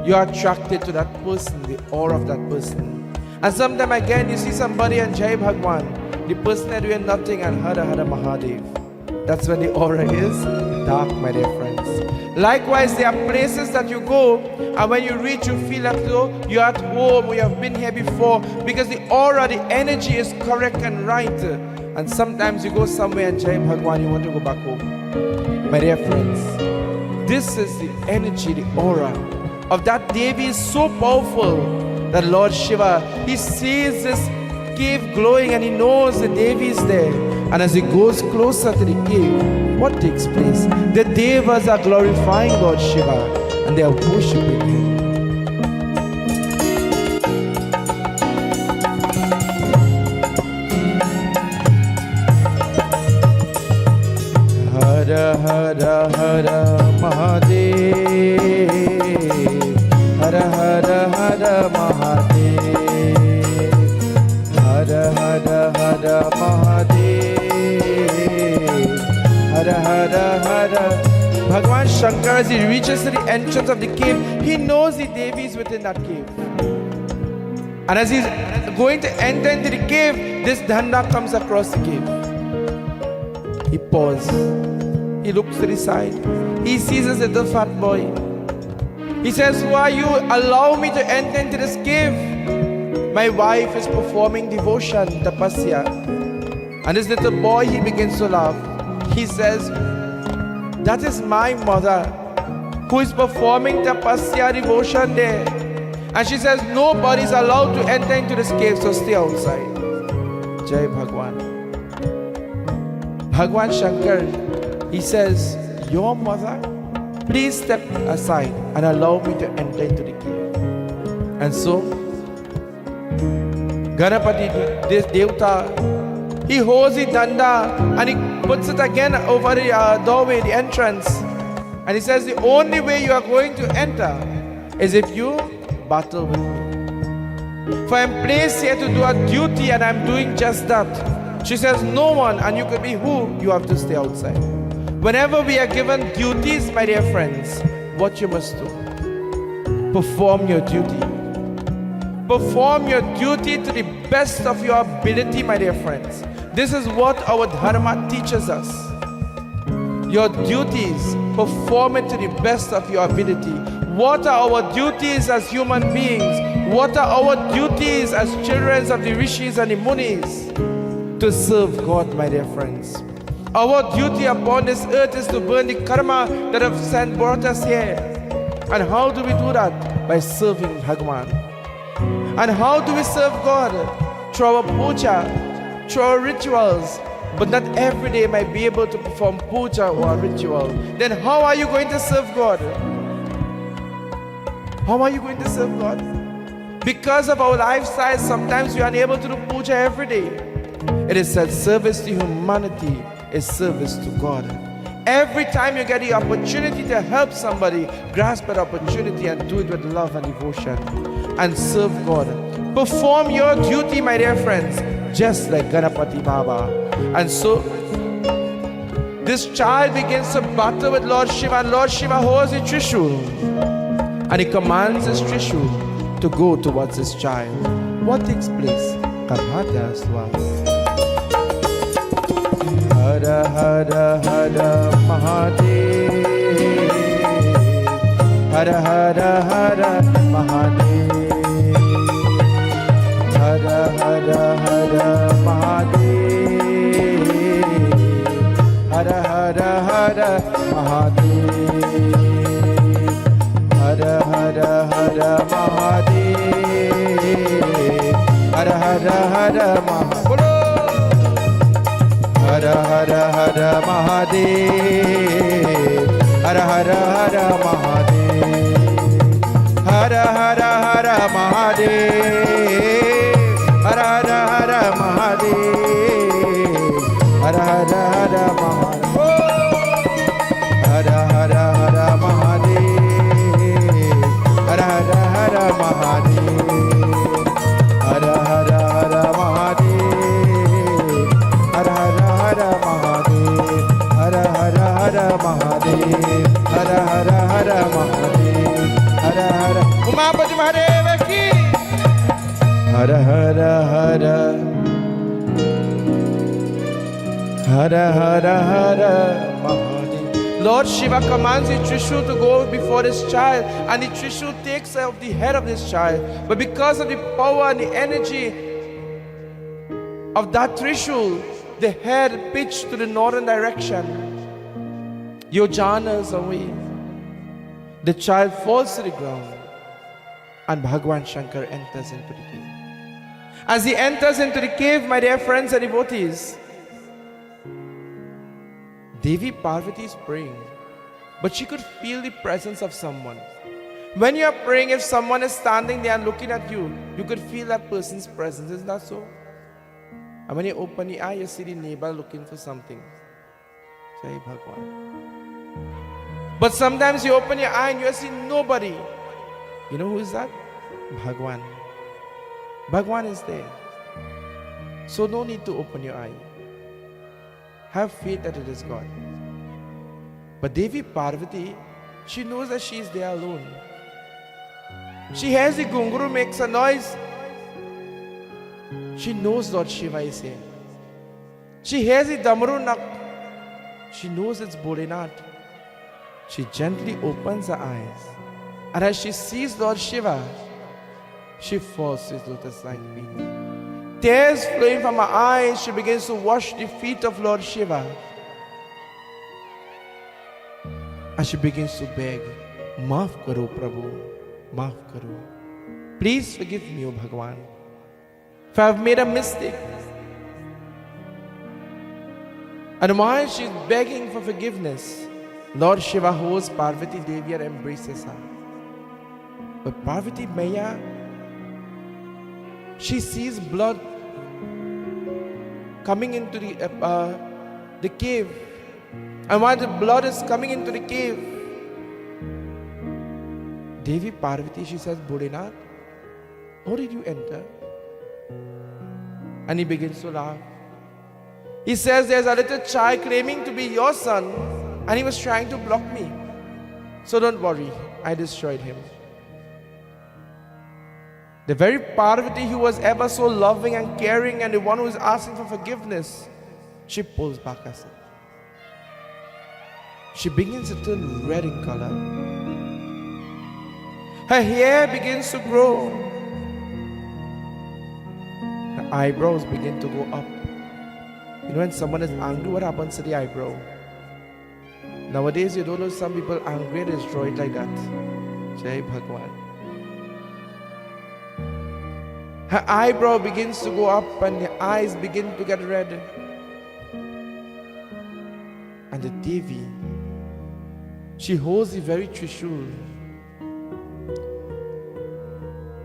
you are attracted to that person, the aura of that person. And sometimes again, you see somebody and Jai Bhagwan, the person that doing nothing and Hara Hara Mahadev. That's when the aura is dark, my dear friends. Likewise, there are places that you go, and when you reach, you feel as though you're at home or you have been here before, because the aura, the energy is correct and right. And sometimes you go somewhere and Jai Bhagwan, you want to go back home. My dear friends, this is the energy, the aura of that Devi is so powerful that Lord Shiva, he sees this cave glowing and he knows the Devi is there. And as he goes closer to the cave, what takes place? The Devas are glorifying Lord Shiva and they are worshipping him. Hara Hara Hara Mahadev, Hara Hara Hara Mahadev, Hara Hara Hara Mahadev, Hara Hara Hara. Bhagwan Shankar, as he reaches to the entrance of the cave, he knows the Devi is within that cave. And as he's going to enter into the cave, this Dhanda comes across the cave. He pauses. He looks to the side. He sees this little fat boy. He says, who are you? Allow me to enter into this cave. My wife is performing devotion, tapasya. And this little boy, he begins to laugh. He says, that is my mother who is performing tapasya, devotion there. And she says, nobody is allowed to enter into this cave, so stay outside. Jai Bhagwan. Bhagwan Shankar, he says, your mother, please step aside and allow me to enter into the cave. And so, Ganapati, this Devta, he holds the danda and he puts it again over the doorway, the entrance. And he says, the only way you are going to enter is if you battle with me. For I'm placed here to do a duty and I'm doing just that. She says, no one, and you could be who, you have to stay outside. Whenever we are given duties, my dear friends, what you must do, perform your duty. Perform your duty to the best of your ability, my dear friends. This is what our Dharma teaches us. Your duties, perform it to the best of your ability. What are our duties as human beings? What are our duties as children of the Rishis and the Munis? To serve God, my dear friends. Our duty upon this earth is to burn the karma that have brought us here. And how do we do that? By serving Bhagwan. And how do we serve God? Through our puja, through our rituals. But not every day might be able to perform puja or a ritual. Then how are you going to serve God? How are you going to serve God? Because of our lifestyle, sometimes we are unable to do puja every day. It is said service to humanity is service to God. Every time you get the opportunity to help somebody, grasp that opportunity and do it with love and devotion and serve God. Perform your duty, my dear friends, just like Ganapati Baba. And so this child begins to battle with Lord Shiva, and Lord Shiva holds the Trishul and he commands his Trishul to go towards his child. What takes place? Kamhata Swami. Hara Hara Hara Mahadev, Hara Hara Hara Mahadev, Hara Hara Hara Mahadev, Hara Hara Hara Mahadev. Mahadev. Har Har Har Mahadev. Har Har Har Mahadev. Har Har Har Mahadev. Har Har Har Mahadev. Har Har Har Mahadev. Har Har Har Mahadev. Har Har Har Mahadev. Har Har Har Mahadev. Har Har Har Mahadev. Har Har Har Mahadev. Har Har Har Mahadev. Har Har Har Mahadev. Har Har Umapati Mahadev ki. Har Har Har Har Har Har Mahadev. Lord Shiva commands the Trishul to go before this child, and the Trishul takes off the head of this child. But because of the power and the energy of that Trishul, the head pitched to the northern direction. Yojanas away. The child falls to the ground, and Bhagwan Shankar enters into the cave. As he enters into the cave, my dear friends and devotees, Devi Parvati is praying, but she could feel the presence of someone. When you are praying, if someone is standing there and looking at you, you could feel that person's presence. Isn't that so? And when you open your eye, you see the neighbor looking for something. Jai Bhagwan. But sometimes you open your eye and you see nobody. You know who is that? Bhagwan. Bhagwan is there. So no need to open your eye. Have faith that it is God. But Devi Parvati, she knows that she is there alone. She hears the gunguru makes a noise. She knows Lord Shiva is here. She hears the damaru nak. She knows it's Bholenath. She gently opens her eyes. And as she sees Lord Shiva, she falls to his lotus-like feet. Tears flowing from her eyes, she begins to wash the feet of Lord Shiva. And she begins to beg, Maaf karo Prabhu, maaf karo. Please forgive me, O Bhagwan, if I have made a mistake. And while she is begging for forgiveness, Lord Shiva holds Parvati Devi and embraces her. But Parvati Maya, she sees blood coming into the cave. And while the blood is coming into the cave, Devi Parvati, she says, Bholenath, how did you enter? And he begins to laugh. He says, there's a little child claiming to be your son, and he was trying to block me. So don't worry, I destroyed him. The very Parvati who was ever so loving and caring, and the one who is asking for forgiveness, she pulls back herself. She begins to turn red in color. Her hair begins to grow. Her eyebrows begin to go up. You know, when someone is angry, what happens to the eyebrow? Nowadays, you don't know, some people angry and destroy it like that. Jai Bhagwan. Her eyebrow begins to go up and her eyes begin to get red. And the Devi, she holds the very Trishul.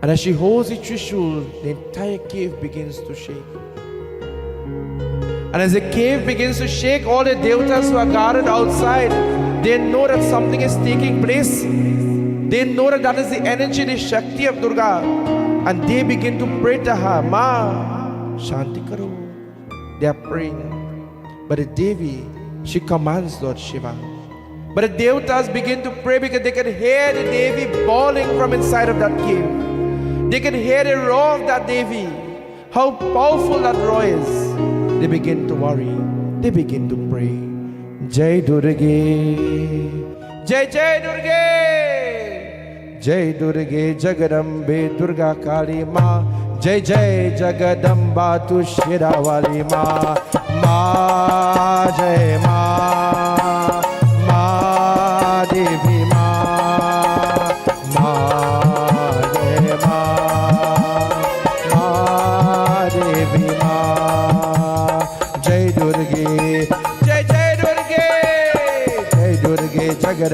And as she holds the Trishul, the entire cave begins to shake. And as the cave begins to shake, all the devatas who are gathered outside, they know that something is taking place. They know that that is the energy, the Shakti of Durga. And they begin to pray to her, Ma, Shanti Karo. They are praying. But the Devi, she commands Lord Shiva. But the devatas begin to pray because they can hear the Devi bawling from inside of that cave. They can hear the roar of that Devi. How powerful that roar is. They begin to worry. They begin to pray. Jai Durga. Jai Jai Durga. Jai Durga Jagadambe Durga Kali Ma. Jai Jai Jagadamba Tu Shiravali Ma. Ma Jai Ma. Ma Devi Ma. Ma Jai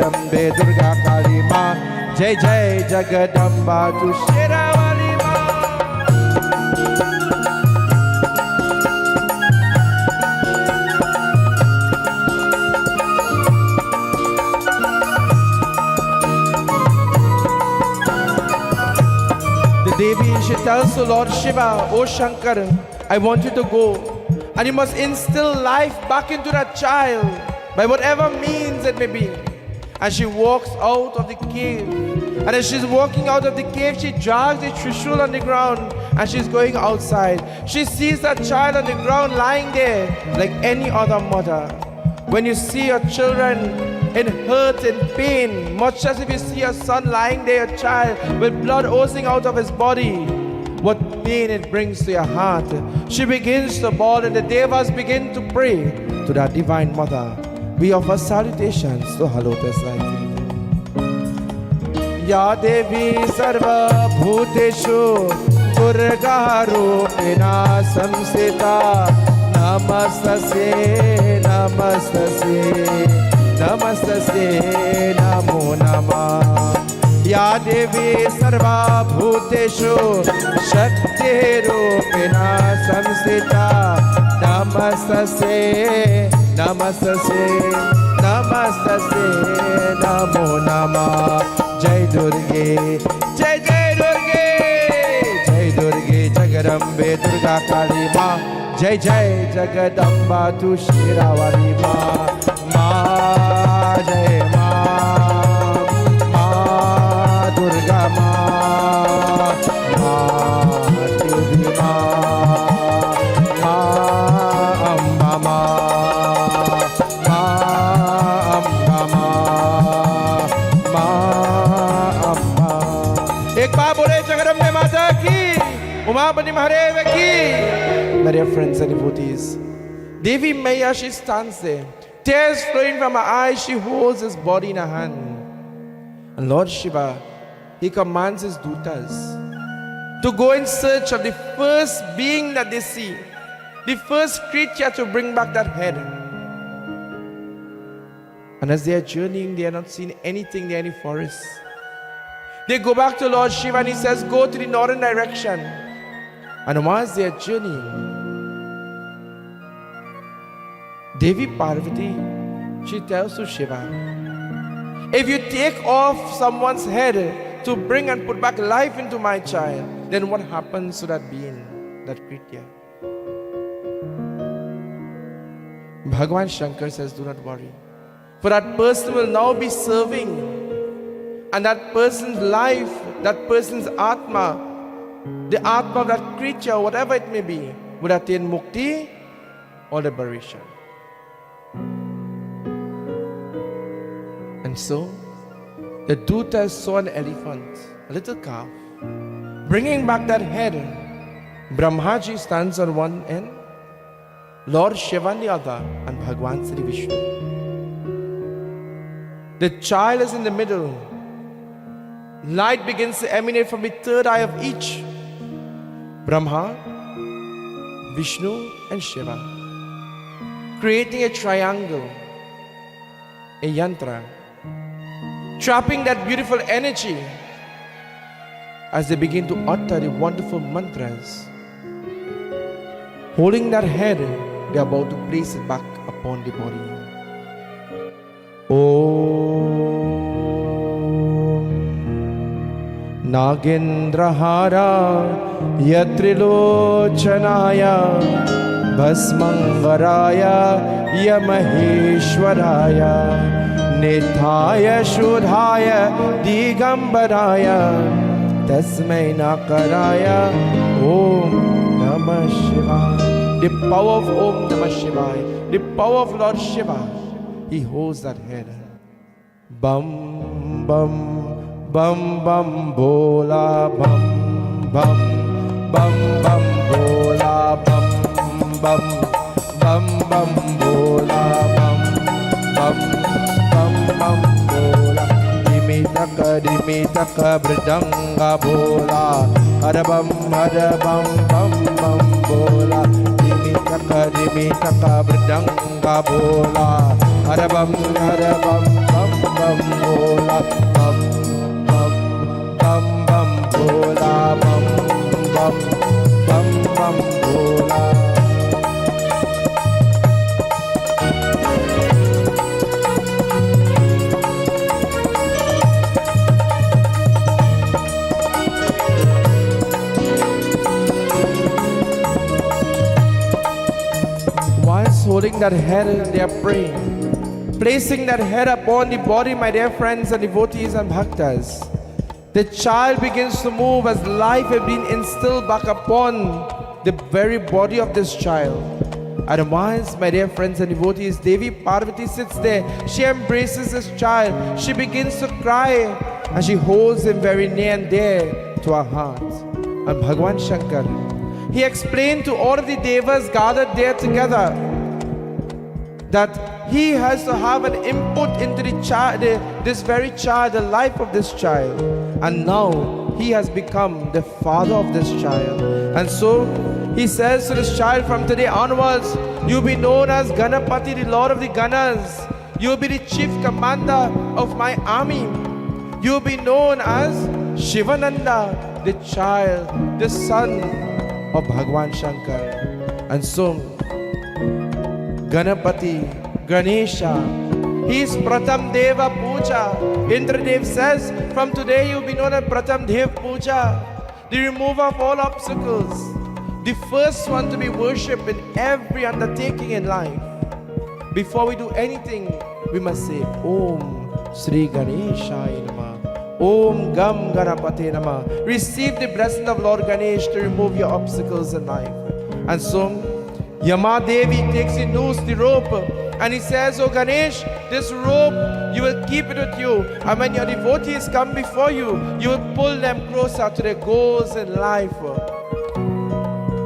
Jagarambe Durga Kali Ma, Jai Jai Jagadamba tu Sherawali Ma. The Devi, she tells to Lord Shiva, "Oh Shankar, I want you to go and you must instill life back into that child by whatever means it may be." And she walks out of the cave. And as she's walking out of the cave, she drags the trishul on the ground and she's going outside. She sees that child on the ground lying there like any other mother. When you see your children in hurt and pain, much as if you see your son lying there, your child, with blood oozing out of his body, what pain it brings to your heart. She begins to bawl and the devas begin to pray to that divine mother. We offer salutations to her lotus like feet. Ya Devi Sarva Bhuteshu Durga Rupena Samsita, Namastasye, Namastasye, Namastasye, Namo Namah. Ya Devi Sarva Bhuteshu Shakti Rupena Samsita, Namastasye, Namastasye, Namastasye, Namo Namah. Jai Durga, Jai Jai Durga, Jai Durga, Jagarambe Durga Kali Ma, Jai Jai Jagadamba tu Sherawali Ma, Ma Jai Ma, Ma Durga Ma, Ma Devi Ma, Ma Amba Ma, Ma Amba Ma, Ma Amba. एक बार बोले जगदम्बे माता की, उमापति महादेव की. My dear friends and devotees, Devi Maya, she stands there, tears flowing from her eyes. She holds his body in her hand. And Lord Shiva, he commands his dutas to go in search of the first being that they see, the first creature to bring back that head. And as they are journeying, they are not seeing anything near any forest. They go back to Lord Shiva and he says, go to the northern direction. And whilst they are journeying, Devi Parvati, she tells to Shiva, if you take off someone's head to bring and put back life into my child, then what happens to that being, that creature? Bhagavan Shankar says, do not worry. For that person will now be serving. And that person's life, that person's Atma, the Atma of that creature, whatever it may be, would attain mukti or liberation. And so, the Dutas saw an elephant, a little calf, bringing back that head. Brahmaji stands on one end, Lord Shiva on the other, and Bhagwan Sri Vishnu. The child is in the middle. Light begins to emanate from the third eye of each. Brahma, Vishnu and Shiva, creating a triangle, a Yatra, trapping that beautiful energy as they begin to utter the wonderful mantras. Holding that head, they are about to place it back upon the body. Nagendrahara Yatrilochanaya Bhasmangaraya Yamaheshwaraya Nithaya Shudhaya Digambaraya Tasmai Nakaraya Om Namah Shivaya. The power of Om Namah Shivaya, the power of Lord Shiva, he holds that head. Bam Bam Bam Bam Bola Bam Bam Bam Bam Bola Bam Bam Bam Bam Bola Bam Bam Bam Bam Bola. Dimitaka Bridanga Bola Harabam Harabam Bam Bam Bola. Dimitaka Bridanga Bola Harabam Harabam Bam bam bhola, bam bam bam bam bhola, bam bam bam bam bhola. Holding that head, they are praying, placing that head upon the body, my dear friends and devotees and bhaktas. The child begins to move as life has been instilled back upon the very body of this child. And once, my dear friends and devotees, Devi Parvati sits there, she embraces this child, she begins to cry, and she holds him very near and dear to her heart. And Bhagavan Shankar, he explained to all of the devas gathered there together that he has to have an input into the child, this very child, the life of this child. And now he has become the father of this child. And so he says to this child, from today onwards, you'll be known as Ganapati, the Lord of the Ganas. You'll be the chief commander of my army. You'll be known as Shivananda, the child, the son of Bhagavan Shankar. And so Ganapati, Ganesha, he is Pratham Deva Puja. Indradev says, from today you will be known as Pratham Dev Puja, the remover of all obstacles, the first one to be worshipped in every undertaking in life. Before we do anything, we must say, Om Sri Ganeshaya Namah, Om Gam Ganapate Namah. Receive the blessing of Lord Ganesh to remove your obstacles in life. And so, Yamadevi takes the noose, the rope, and he says, oh Ganesh, this rope, you will keep it with you. And when your devotees come before you, you will pull them closer to their goals in life.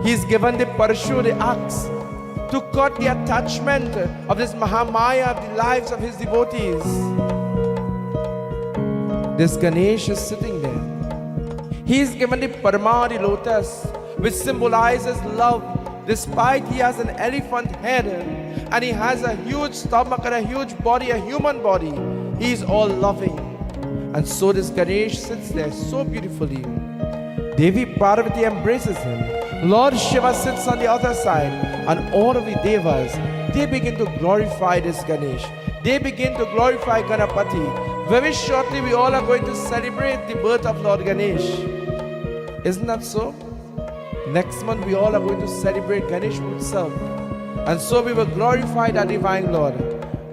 He's given the Parshu, the axe, to cut the attachment of this Mahamaya of the lives of his devotees. This Ganesh is sitting there. He's given the Parma, the lotus, which symbolizes love. Despite he has an elephant head and he has a huge stomach and a huge body, a human body, he is all loving. And so this Ganesh sits there so beautifully. Devi Parvati embraces him. Lord Shiva sits on the other side, and all of the devas, they begin to glorify this Ganesh. They begin to glorify Ganapati. Very shortly we all are going to celebrate the birth of Lord Ganesh. Isn't that so? Next month we all are going to celebrate Ganesh Utsav. And so we will glorify the divine Lord.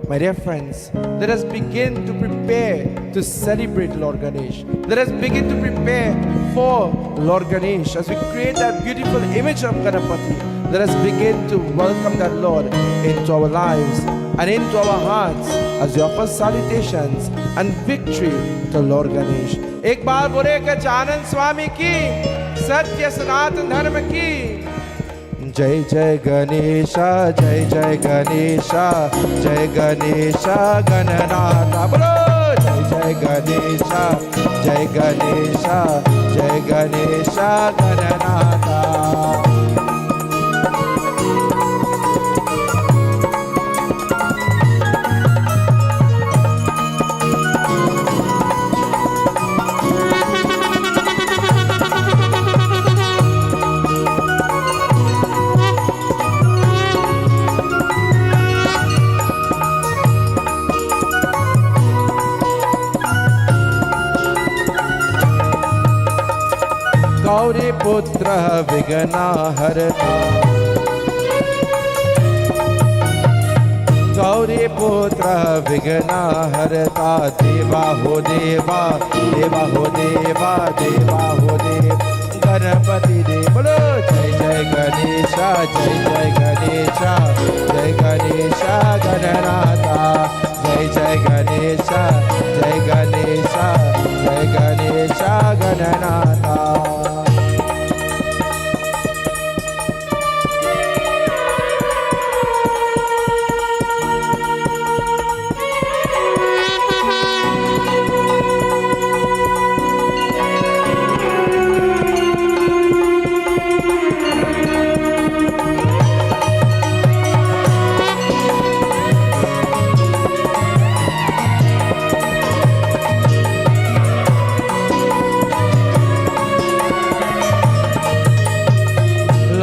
My dear friends, let us begin to prepare to celebrate Lord Ganesh. Let us begin to prepare for Lord Ganesh as we create that beautiful image of Ganapati. Let us begin to welcome that Lord into our lives and into our hearts as we offer salutations and victory to Lord Ganesh. एक बार बोले गजानन स्वामी की, सत्य सनातन धर्म की। जय जय गणेशा, जय जय गणेशा, जय गणेशा गणनाथा। बोलो जय जय गणेशा, जय गणेशा, जय गणेशा गणनाथा। गौरी पुत्र विघ्ना हरता, गौरी पुत्र विघ्ना हरता। देवा हो देवा, देवा हो देवा, देवा हो देव गणपति देव। बोलो जय जय गणेशा, जय जय गणेशा, जय गणेशा गणनाथा। जय जय गणेशा, जय गणेशा, जय गणेशा गणनाथा।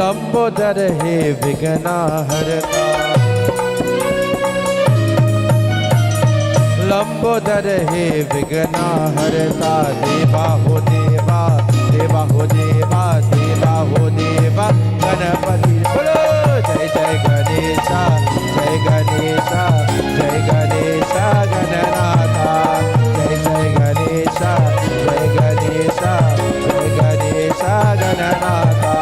लंबोदर हे विघ्ना हरता, लंबोदर हे विघ्ना हरता। देवा हो देवा, देवा हो देवा, देवा हो देवा गणपति। बोलो जय जय गणेशा, जय गणेशा, जय गणेशा गणनाथा। जय जय गणेशा, जय गणेशा, जय गणेशा गणनाथा।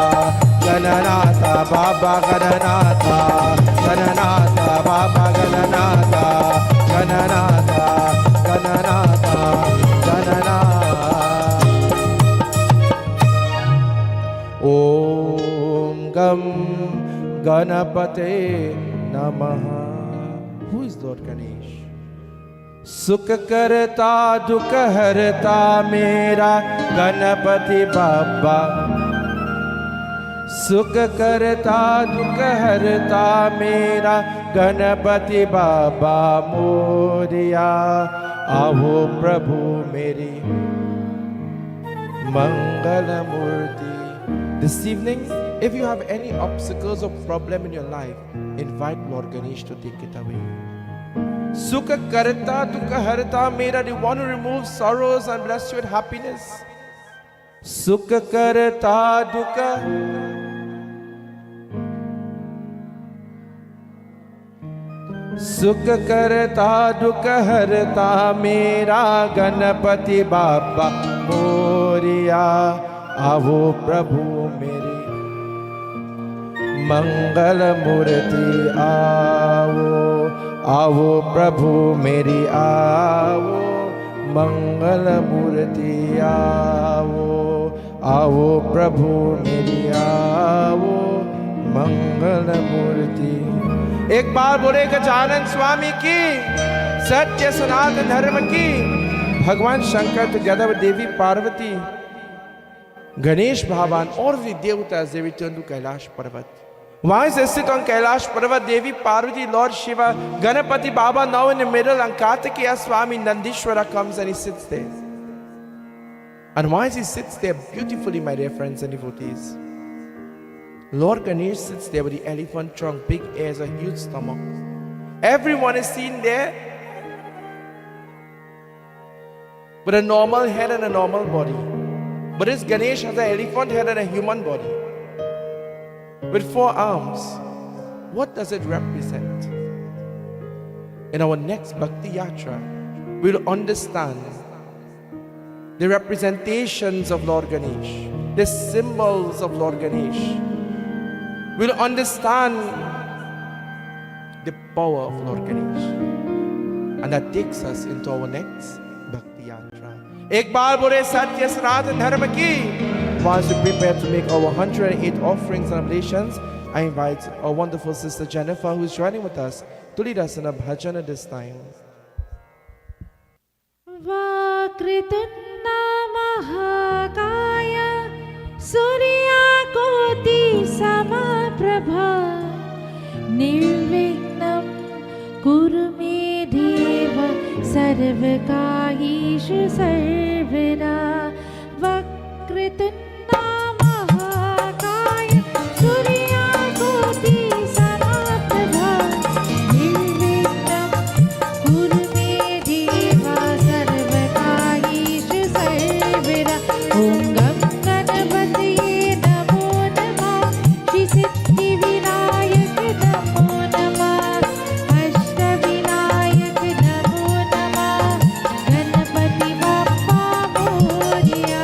गणनाथा बाबा गणनाथा, गणनाथा बाबा गणनाथा, गणनाथा गणनाथा गणनाथ। ओम गम गणपते नमः। Who is Lord Ganesh? सुख करता दुख हरता मेरा गणपति बाबा। सुख करता दुख हरता मेरा गणपति बाबा मोरिया। आओ प्रभु मेरी मंगल मूर्ति। This evening, if you have any obstacles or problem in your life, invite Lord Ganesh to take it away. Sukha karta dukha harta mera. Do you want to remove sorrows and bless you with happiness? Sukha karta dukha, सुख करता दुख हरता मेरा गणपति बाबा मोरिया। आओ प्रभु मेरी मंगल मूर्ति। आओ आओ प्रभु मेरी आओ मंगल मूर्ति। आओ आओ प्रभु मेरी आओ मंगल मूर्ति। एक बार बोले गजानन स्वामी की, सत्य सनातन धर्म की। भगवान Shankar together with Devi Parvati, Ganesh Bhavan, all the devatas, they returned to Kailash Parvat. Why is they sit on Kailash Parvat? Devi Parvati, Lord Shiva, Ganapati Baba now in the middle, and Kartikeya Swami Nandishwara comes and he sits there. And why he sits there beautifully, my dear friends and devotees? Lord Ganesh sits there with the elephant trunk, big ears, a huge stomach. Everyone is seen there with a normal head and a normal body. But this Ganesh has an elephant head and a human body with 4 arms. What does it represent? In our next Bhakti Yatra, we'll understand the representations of Lord Ganesh, the symbols of Lord Ganesh. We'll understand the power of Lord Ganesh. And that takes us into our next Bhakti Yatra. Ek baar bole Satya Sanatan Dharma ki. Once we prepare to make our 108 offerings and oblations, I invite our wonderful sister Jennifer, who is joining with us, to lead us in a bhajan at this time. Vakritunda Mahakaya Surya Koti Samaprabha Nirvignam Kuru me Deva Sarvakayeshu Sarvada. Vakritunda Mahakaya Surya Koti Samaprabha Nirvignam Kuru me Deva Sarvakayeshu Sarvada. Om Gam Ganapatiye Namo Namah. Shri Siddhi Vinayak Namo Namah. Ashta Vinayak Namo Namah. Ganapati Bappa Moria.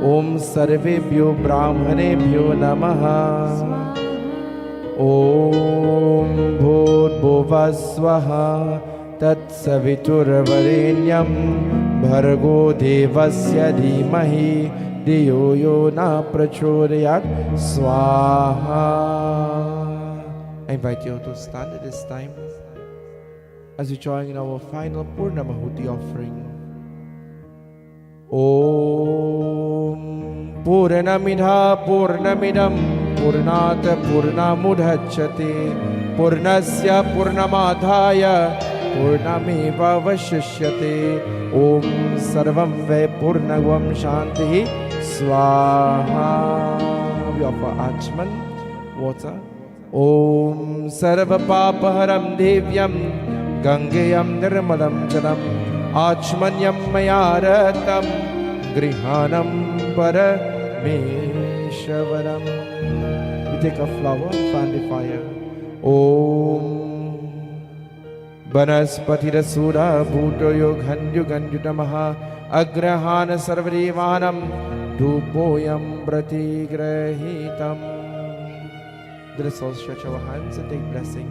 Om Sarvebhyo Brahmanebhyo Namaha. Om Bhurvuvasvaha Tatsaviturvarenyam Bhargo Devasya Dhimahi Dhiyo Yo Na Prachodayat Swaha. I invite you to stand at this time as we join in our final Purnamahuti offering. Om Purnamidha Purnamidam Purnat Purnamudhachyate Purnasya Purnamadhaya Purnameva Vashishyate. Om Sarvam Ve Purnagvam Shanti Swaha. We offer Achman, water. Om Sarva Papaharam Devyam Gangayam Nirmalam Janam Achmanyam Mayaratam Grihanam Parameshwaram. We take a flower and fan the fire. Om Banaspati Rasura Bhuto Yoghanyu Ganjutamaha Agrahana Sarvadevanam Dhupoyam Pratigrahitam. Let us all stretch our hands and take blessing.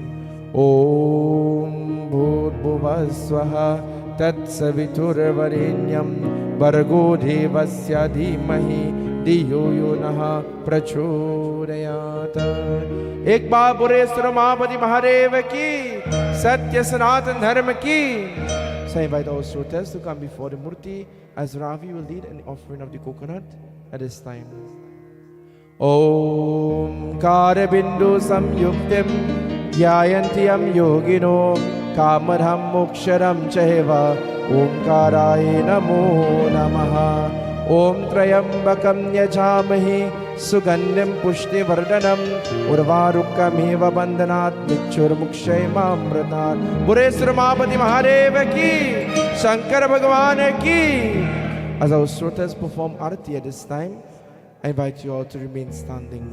Om Bhurvuvasvaha Tatsaviturvarenyam Bhargo Devasya Dhimahi Dhiyo Yo Nah Prachodayat. एक बार बुरेश्वर महापति महादेव की सत्य सनातन धर्म की. So I invite our shrotas to come before the Murti as Ravi will lead an offering of the coconut at this time. Om Karabindu Samyuktim Gyayantiyam Yogino Kamadham Moksharam Chaheva Om Karaye Namo Namaha. Om Trayambakam Yajamahi Sugandhim Pushti Vardhanam Urvarukkameva Bandhanat Michur Mukshay Mamratat. Bureswar Mahapati Mahadeva ki, Shankar Bhagavan ki. As our shrotas perform arati at this time, I invite you all to remain standing.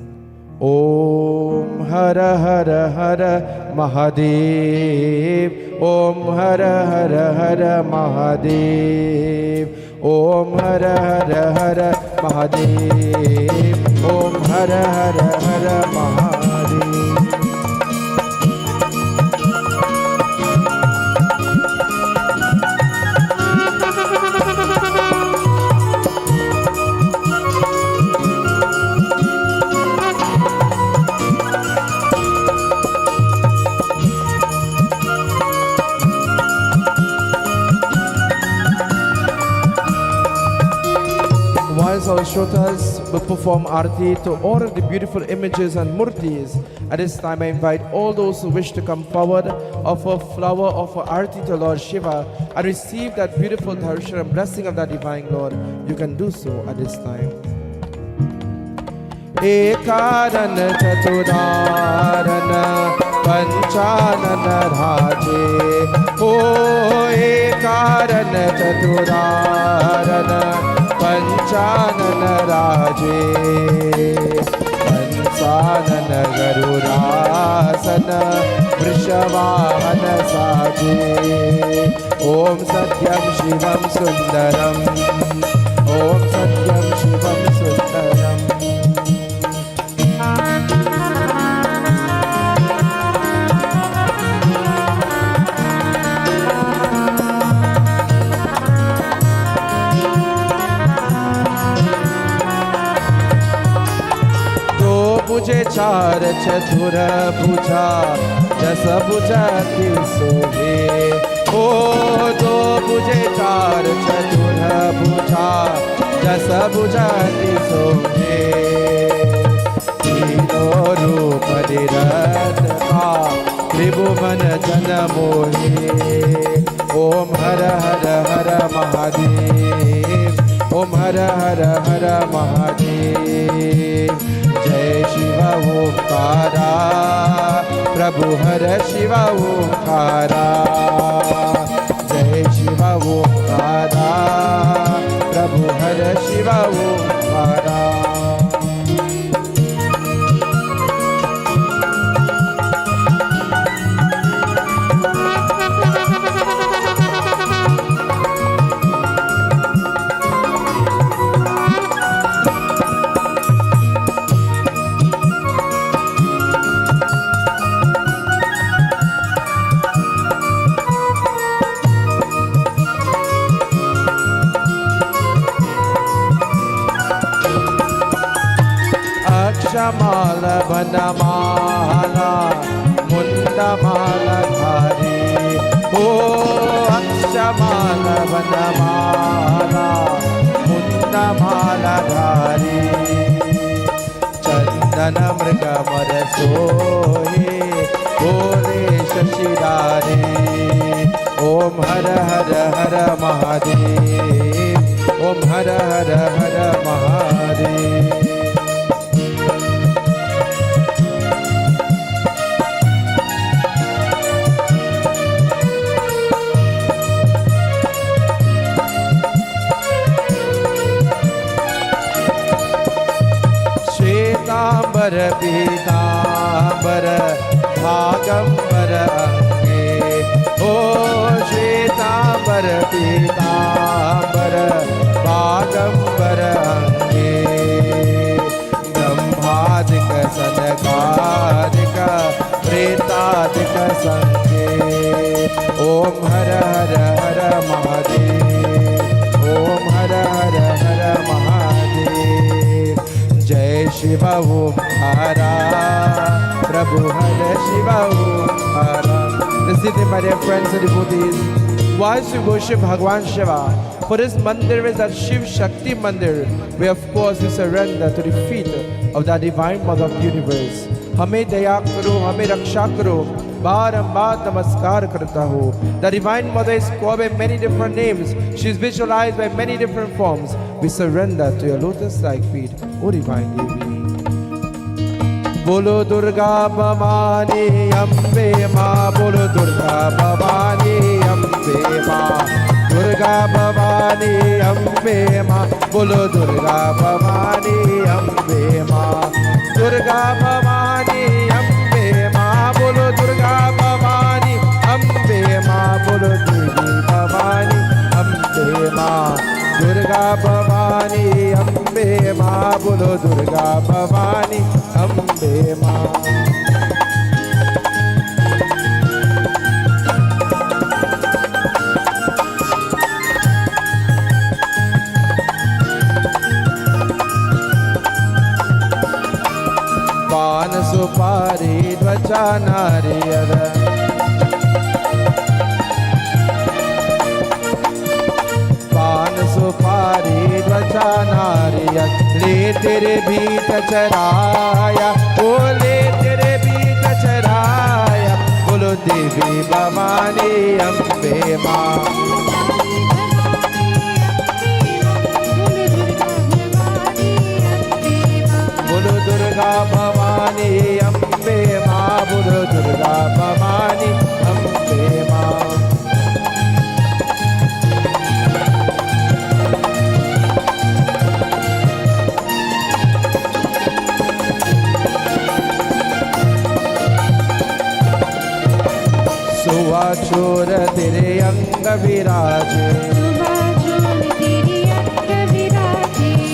Om Hara Hara Hara Mahadev. Om Hara Hara Hara Mahadev. Om Hara Hara Hara Mahadev. Om Hara Hara Hara Mahadev. Our shrotas will perform arati to honor the beautiful images and murtis. At this time, I invite all those who wish to come forward, offer flower, offer arati to Lord Shiva, and receive that beautiful darshan and blessing of that divine Lord. You can do so at this time. Ekarana Chatudarana Panchanana Raje. Oh, Ekarana Chatudarana Panchanana Raje. Panchanana Garurasana Vrishavahana Saje. Om Satyam Shivam Sundaram. Om Satyam Shivam Sundaram. मुझे चार चतुर भुजा दस भुजा शोभे. ओ दो मुझे चार चतुर भुजा दस भुजा शोभे. तीनों रूप निरत का त्रिभुवन जन मोहे. ओम हर हर हर महादेव. ओम हर हर हर महादेव. जय शिवा ओंकारा प्रभु हर शिवा ओंकारा. जय शिवा ओंकारा प्रभु हर शिवा ओंकारा. वनमाला मुंडमाला धारी ओ अक्षमाला वनमाला मुंडमाला धारी चंदन मृगमर सोहे भोले शशिधारी ओम हर हर हर महादेव ओम हर हर हर महादेव श्वेतांबर पीतांबर भागंबर अंगे ओ श्वेतांबर पीतांबर भागंबर अंगे ब्रह्मादिक सनकादिक प्रेतादिक संगे ओम हर हर हर महादेव ओम हर हर हर महादेव जय शिव ओम हरा प्रभु हर शिव ओम हरा Listen, my dear friends and devotees, whilst we worship Bhagwan Shiva, for this mandir is that Shiv Shakti mandir, where of course we surrender to the feet of that divine mother of the universe. हमें दया करो, हमें रक्षा करो, बारंबार नमस्कार करता हूँ. The divine mother is called by many different names. She is visualized by many different forms. We surrender to your lotus-like feet, O divine Devi. बोलो दुर्गा भवानी अम्बे माँ बोलो दुर्गा भवानी अम्बे माँ दुर्गा भवानी अम्बे माँ बोलो दुर्गा भवानी अम्बे माँ दुर्गा भवानी अम्बे माँ बोलो दुर्गा भवानी अम्बे माँ बोलो देवी भवानी अम्बे माँ दुर्गा भवानी अम्बे माँ बोलो दुर्गा भवानी अम्बे माँ पान सुपारी ध्वजा नारियल पान सुपारी ध्वजा नारियल ले तेरे बीच चराया ओ ले तेरे बीच चराया बोलो देवी भवानी अम्बे माँ बोलो दुर्गा भवानी अम्बे माँ बोलो दुर्गा भवानी अम्बे माँ सुवाचोर तेरे अंग विराजे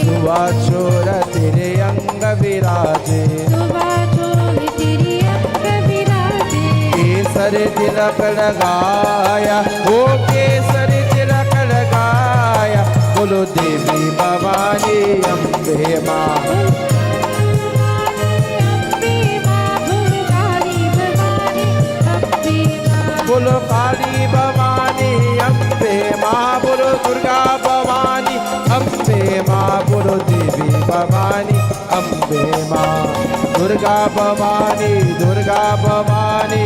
सुवाचोर तेरे अंग विराजे केसर तिलक लगाया ओ केसर तिलक लगाया बोलो देवी भवानी अम्बे माँ बोलो काली भवानी अम्बे माँ बोलो दुर्गा भवानी अम्बे माँ बोलो देवी भवानी अम्बे माँ दुर्गा भवानी दुर्गा भवानी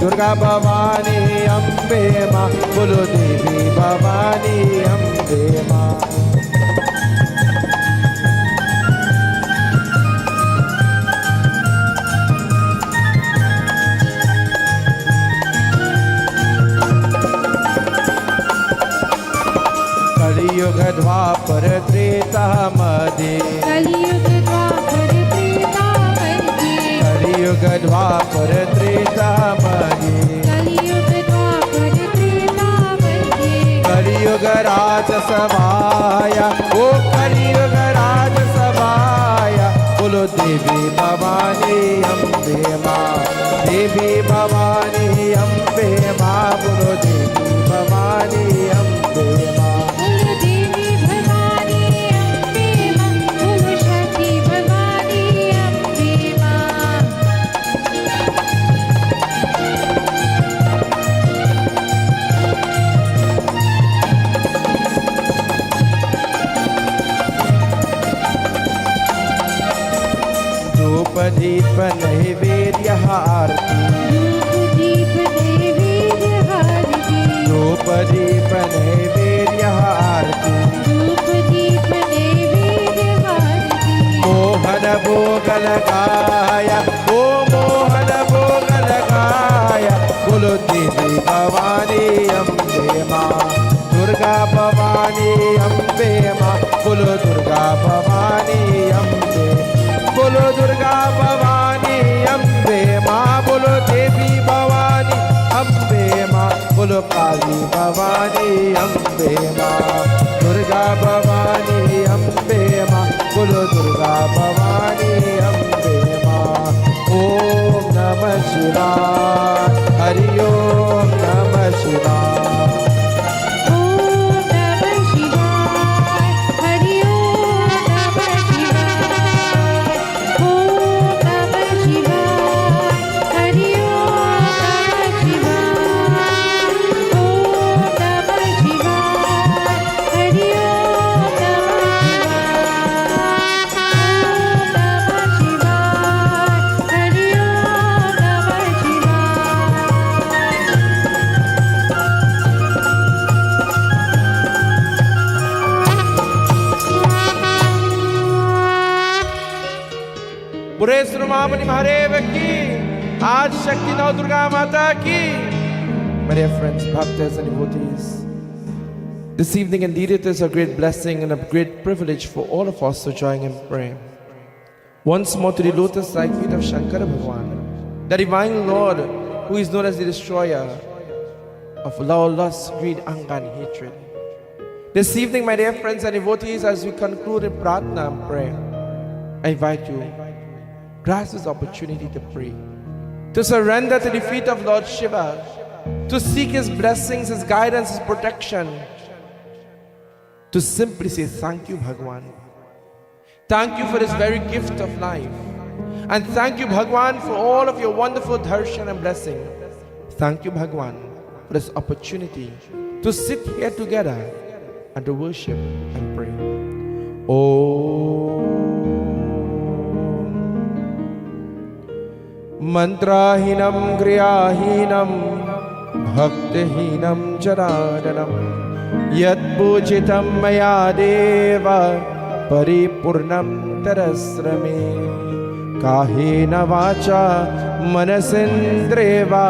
दुर्गा भवानी अम्बे माँ बोलो देवी भवानी अम्बे माँ कलियुग द्वापर त्रेता मदे कलियुग द्वापर त्रेता मदे कलियुग द्वापर त्रेता मदे कलियुग द्वापर त्रेता मदे कलियुग राज सभाया ओ कलियुग राज सभाया बोलो देवी भवानी अम्बे माँ देवी भवानी अम्बे माँ बोलो देवी भवानी अम्बे माँ बोलो देवी भवानी अम्बे माँ बोलो शक्ति भवानी अम्बे माँ दीप नैवेद्य आरती धूप दीप नैवेद्य आरती मोहन भोग लगाया ओ मोहन भोग लगाया बोलो देवी भवानी अम्बे माँ दुर्गा भवानी अम्बे माँ बोलो दुर्गा भवानी अम्बे बोलो दुर्गा भवानी अम्बे माँ बोलो देवी भवानी अम्बे माँ बोलो काली भवानी अम्बे माँ दुर्गा भवानी अम्बे माँ बोलो दुर्गा भवानी अम्बे माँ ओम नमः शिवाय हरि ओम नमः शिवाय ओम नमः शिवाय हरि ओम नमः शिवाय ओम नमः शिवाय हरि ओम नमः शिवाय ओम नमः शिवाय हरि ओम नमः शिवाय हरि ओम नमः बुरे महामुनि महादेव की आज शक्ति नौ दुर्गा माता की My dear friends, bhaktas and devotees, this evening indeed it is a great blessing and a great privilege for all of us to join in prayer. Once more to the lotus-like feet of Shankara Bhagwan, the divine Lord who is known as the destroyer of love, lust, greed, anger and hatred. This evening, my dear friends and devotees, as we conclude in pratna and prayer, I invite you, grasp this opportunity to pray, to surrender to the feet of Lord Shiva, to seek His blessings, His guidance, His protection, to simply say, thank you, Bhagwan. Thank you for this very gift of life. And thank you, Bhagwan, for all of your wonderful darshan and blessing. Thank you, Bhagwan, for this opportunity to sit here together and to worship and pray. Om Mantrahinam Kriyahinam Bhaktihinam Jaradanam Yat Pujitam Maya Deva Paripurnam Tarasrame Kahena Vacha Manasindreva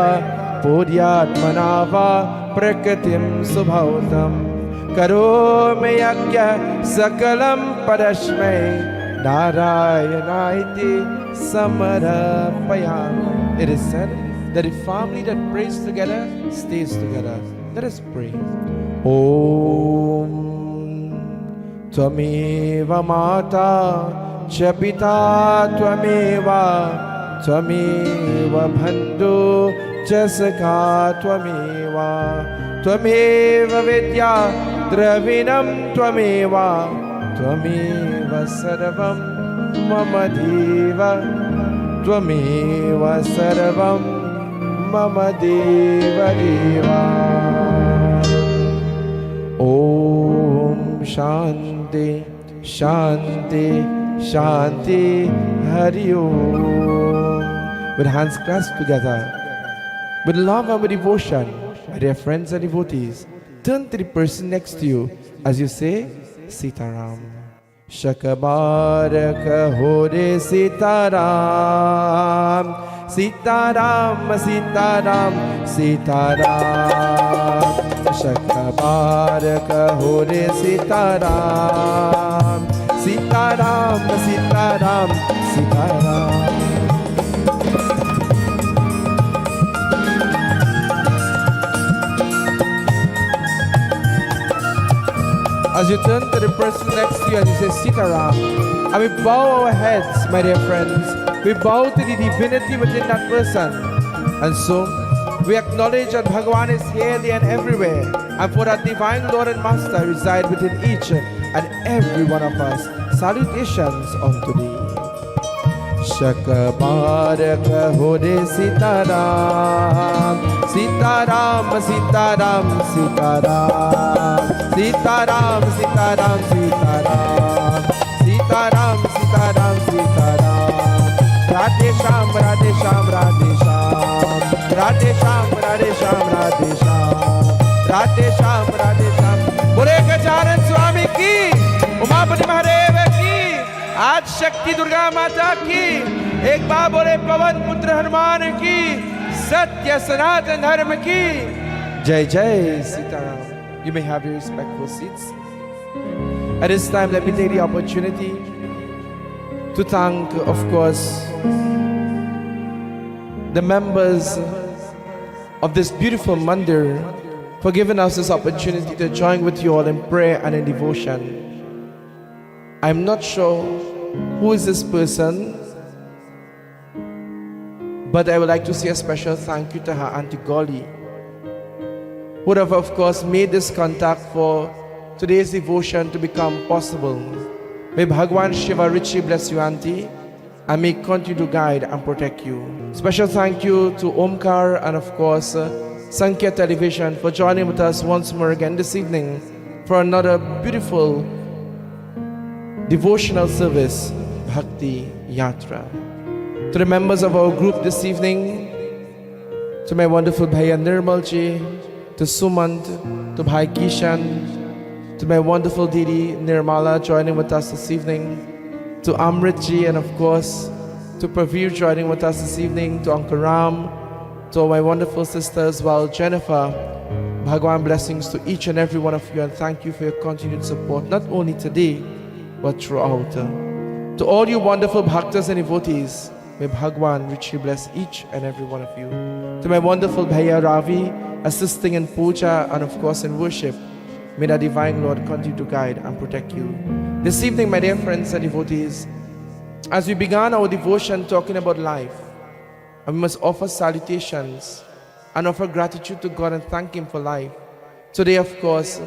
Puryatmanava Prakatim Subhautam Karome Yakya Sakalam Parashme Narayanaiti Samarapayam. It is said that a family that prays together stays together. Let us pray. Om Tvameva Mata Chapita Tvameva Tvameva Bandhu Jasaka Tvameva Tvameva Vidya Dravinam Tvameva Tvameva Sarvam Mama Deva Tvameva Sarvam Mama Deva Deva. Om Shanti Shanti Shanti Hari Om. With hands clasped together, with love and with devotion, my dear friends and devotees, turn to the person next to you as you say, Sitaram. Shakabaraka Hore Sitaram. Sitaram, Sitaram, Sitaram. Shakabaraka Hore Sitaram. Sitaram, Sitaram, Sitaram. As you turn to the person next to you and you say Sitaram, and we bow our heads, my dear friends, we bow to the divinity within that person. And so, we acknowledge that Bhagavan is here, there and everywhere, and for that divine Lord and Master reside within each and every one of us. Salutations unto thee. Shakabaraka Hore Sitaram. Sitaram, Sitaram, Sitaram. Sitaram, Sitaram, Sitaram. Sitaram, Sitaram, Sitaram. Radhe Sham, Radhe Sham, Radhe Sham. Radhe Sham, Radhe Sham, Radhe Sham. Radhe Shyam बोले गजानन स्वामी की, उमापति महादेव की, आज शक्ति दुर्गा माता की, एक बार बोले पवन पुत्र हनुमान की, सत्य सनातन धर्म की जय जय Sitaram. You may have your respectful seats. At this time, let me take the opportunity to thank, of course, the members of this beautiful mandir for giving us this opportunity to join with you all in prayer and in devotion. I'm not sure who is this person, but I would like to say a special thank you to her Auntie Golly, who would have, of course, made this contact for today's devotion to become possible. May Bhagwan Shiva richly bless you, Auntie, and may continue to guide and protect you. Special thank you to Omkar and, of course, Sankhya Television for joining with us once more again this evening for another beautiful devotional service, Bhakti Yatra. To the members of our group this evening, to my wonderful Bhaiya Nirmalji, to Sumant, to Bhai Kishan, to my wonderful Didi Nirmala joining with us this evening, to Amritji, and of course to Pravir joining with us this evening, to Uncle Ram, to my wonderful sister as well, Jennifer. Bhagwan blessings to each and every one of you, and thank you for your continued support, not only today, but throughout. To all you wonderful bhaktas and devotees, may Bhagwan richly bless each and every one of you. To my wonderful Bhaiya Ravi, assisting in puja and of course in worship, may the Divine Lord continue to guide and protect you. This evening, my dear friends and devotees, as we began our devotion talking about life, and we must offer salutations and offer gratitude to God and thank Him for life. Today, of course,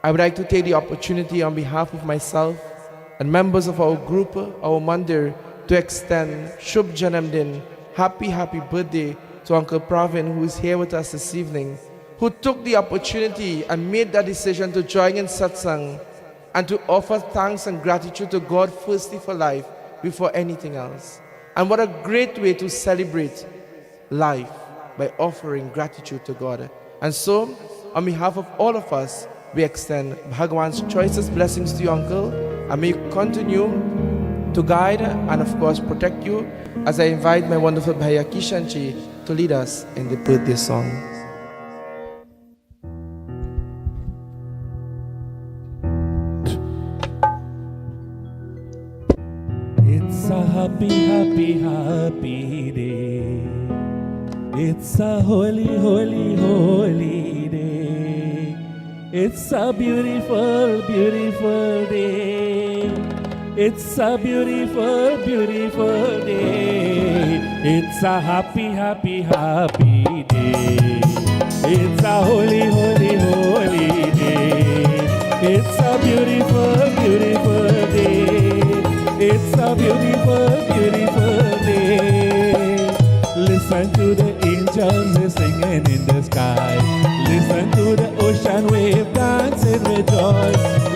I would like to take the opportunity on behalf of myself and members of our group, our mandir, to extend Shubh Janamdin, happy birthday to Uncle Pravin, who is here with us this evening, who took the opportunity and made that decision to join in satsang and to offer thanks and gratitude to God firstly for life before anything else. And what a great way to celebrate life, by offering gratitude to God. And so, on behalf of all of us, we extend Bhagwan's choicest blessings to you, Uncle, and may you continue to guide and of course protect you, as I invite my wonderful Bhaiya Kishanji to lead us in the birthday song. It's a happy day. It's a holy day. It's a beautiful day. It's a beautiful day. It's a happy day. It's a holy day. It's a beautiful day. It's a beautiful day. Listen to the angels singing in the sky. Listen to the ocean wave dancing with joy.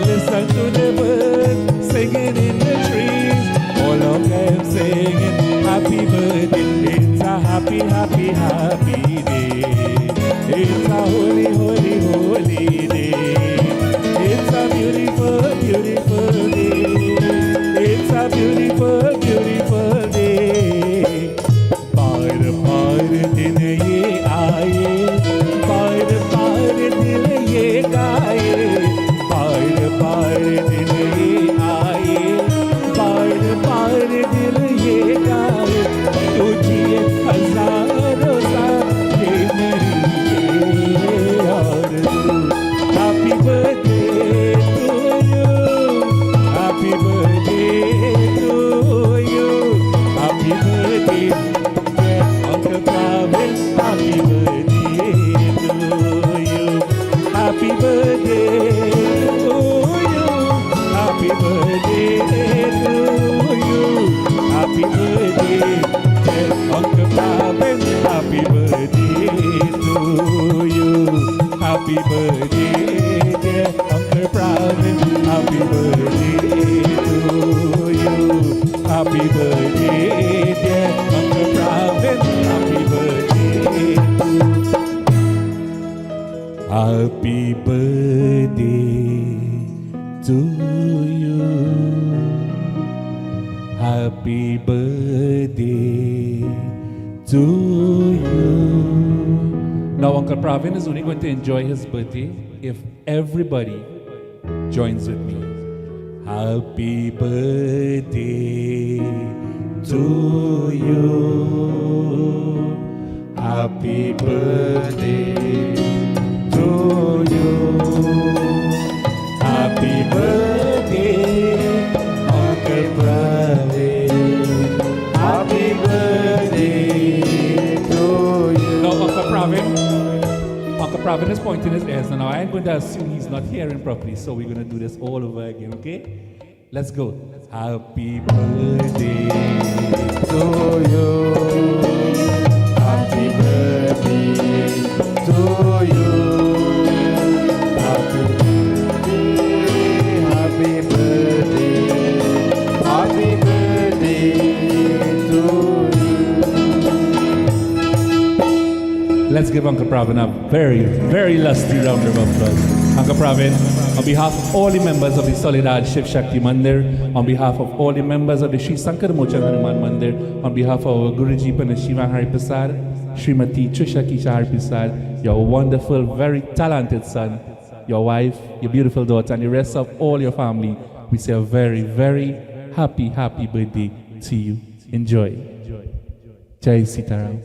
Listen to the birds singing in the trees. All of them singing happy birthday. It's a happy day. It's a holy day. It's a beautiful day. It's a beautiful day. बार दिन ये आए, बार दिल ये गाए, बार दिन ये आए, बार दिल ये गाए, तुझे हजारों साल ये मेरी ये आरज़ू. Happy birthday to you, happy birthday to you, happy birthday. Uncle Pravin, happy birthday to you. Happy birthday to you. Happy birthday to you. Happy birthday, dear Uncle Pravin. Happy birthday to you. Happy birthday, dear Uncle Pravin. Happy birthday to you. Happy birthday, dear Uncle Pravin. Happy birthday to you. Happy birthday to you. Happy birthday to you. Now Uncle Pravin is only going to enjoy his birthday if everybody joins with me. Happy birthday to you. Happy birthday to you. Happy birthday, Uncle Pravin. Happy birthday to you. Now, Uncle Pravin is pointing his ears, and now I'm going to assume he's not hearing properly, so we're going to do this all over again, okay? Let's go. Happy birthday to you. Happy birthday to you. Happy birthday, happy birthday, happy birthday to you. Let's give Uncle Pravin a very, very lusty round of applause. Uncle Pravin, on behalf of all the members of the Solidar Shiv Shakti Mandir, on behalf of all the members of the Sri Sankhya Hanuman Mandir, on behalf of our Guruji Pundit Shivan Harrypersad, Srimati Trisha Kisha Harrypersad, your wonderful, very talented son, your wife, your beautiful daughter, and the rest of all your family, we say a very, very happy, happy birthday to you. Enjoy. Jai Sitaram.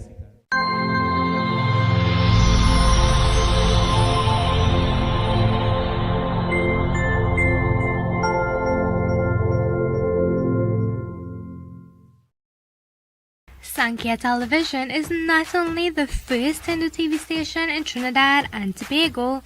Sankhya Television is not only the first Hindu TV station in Trinidad and Tobago,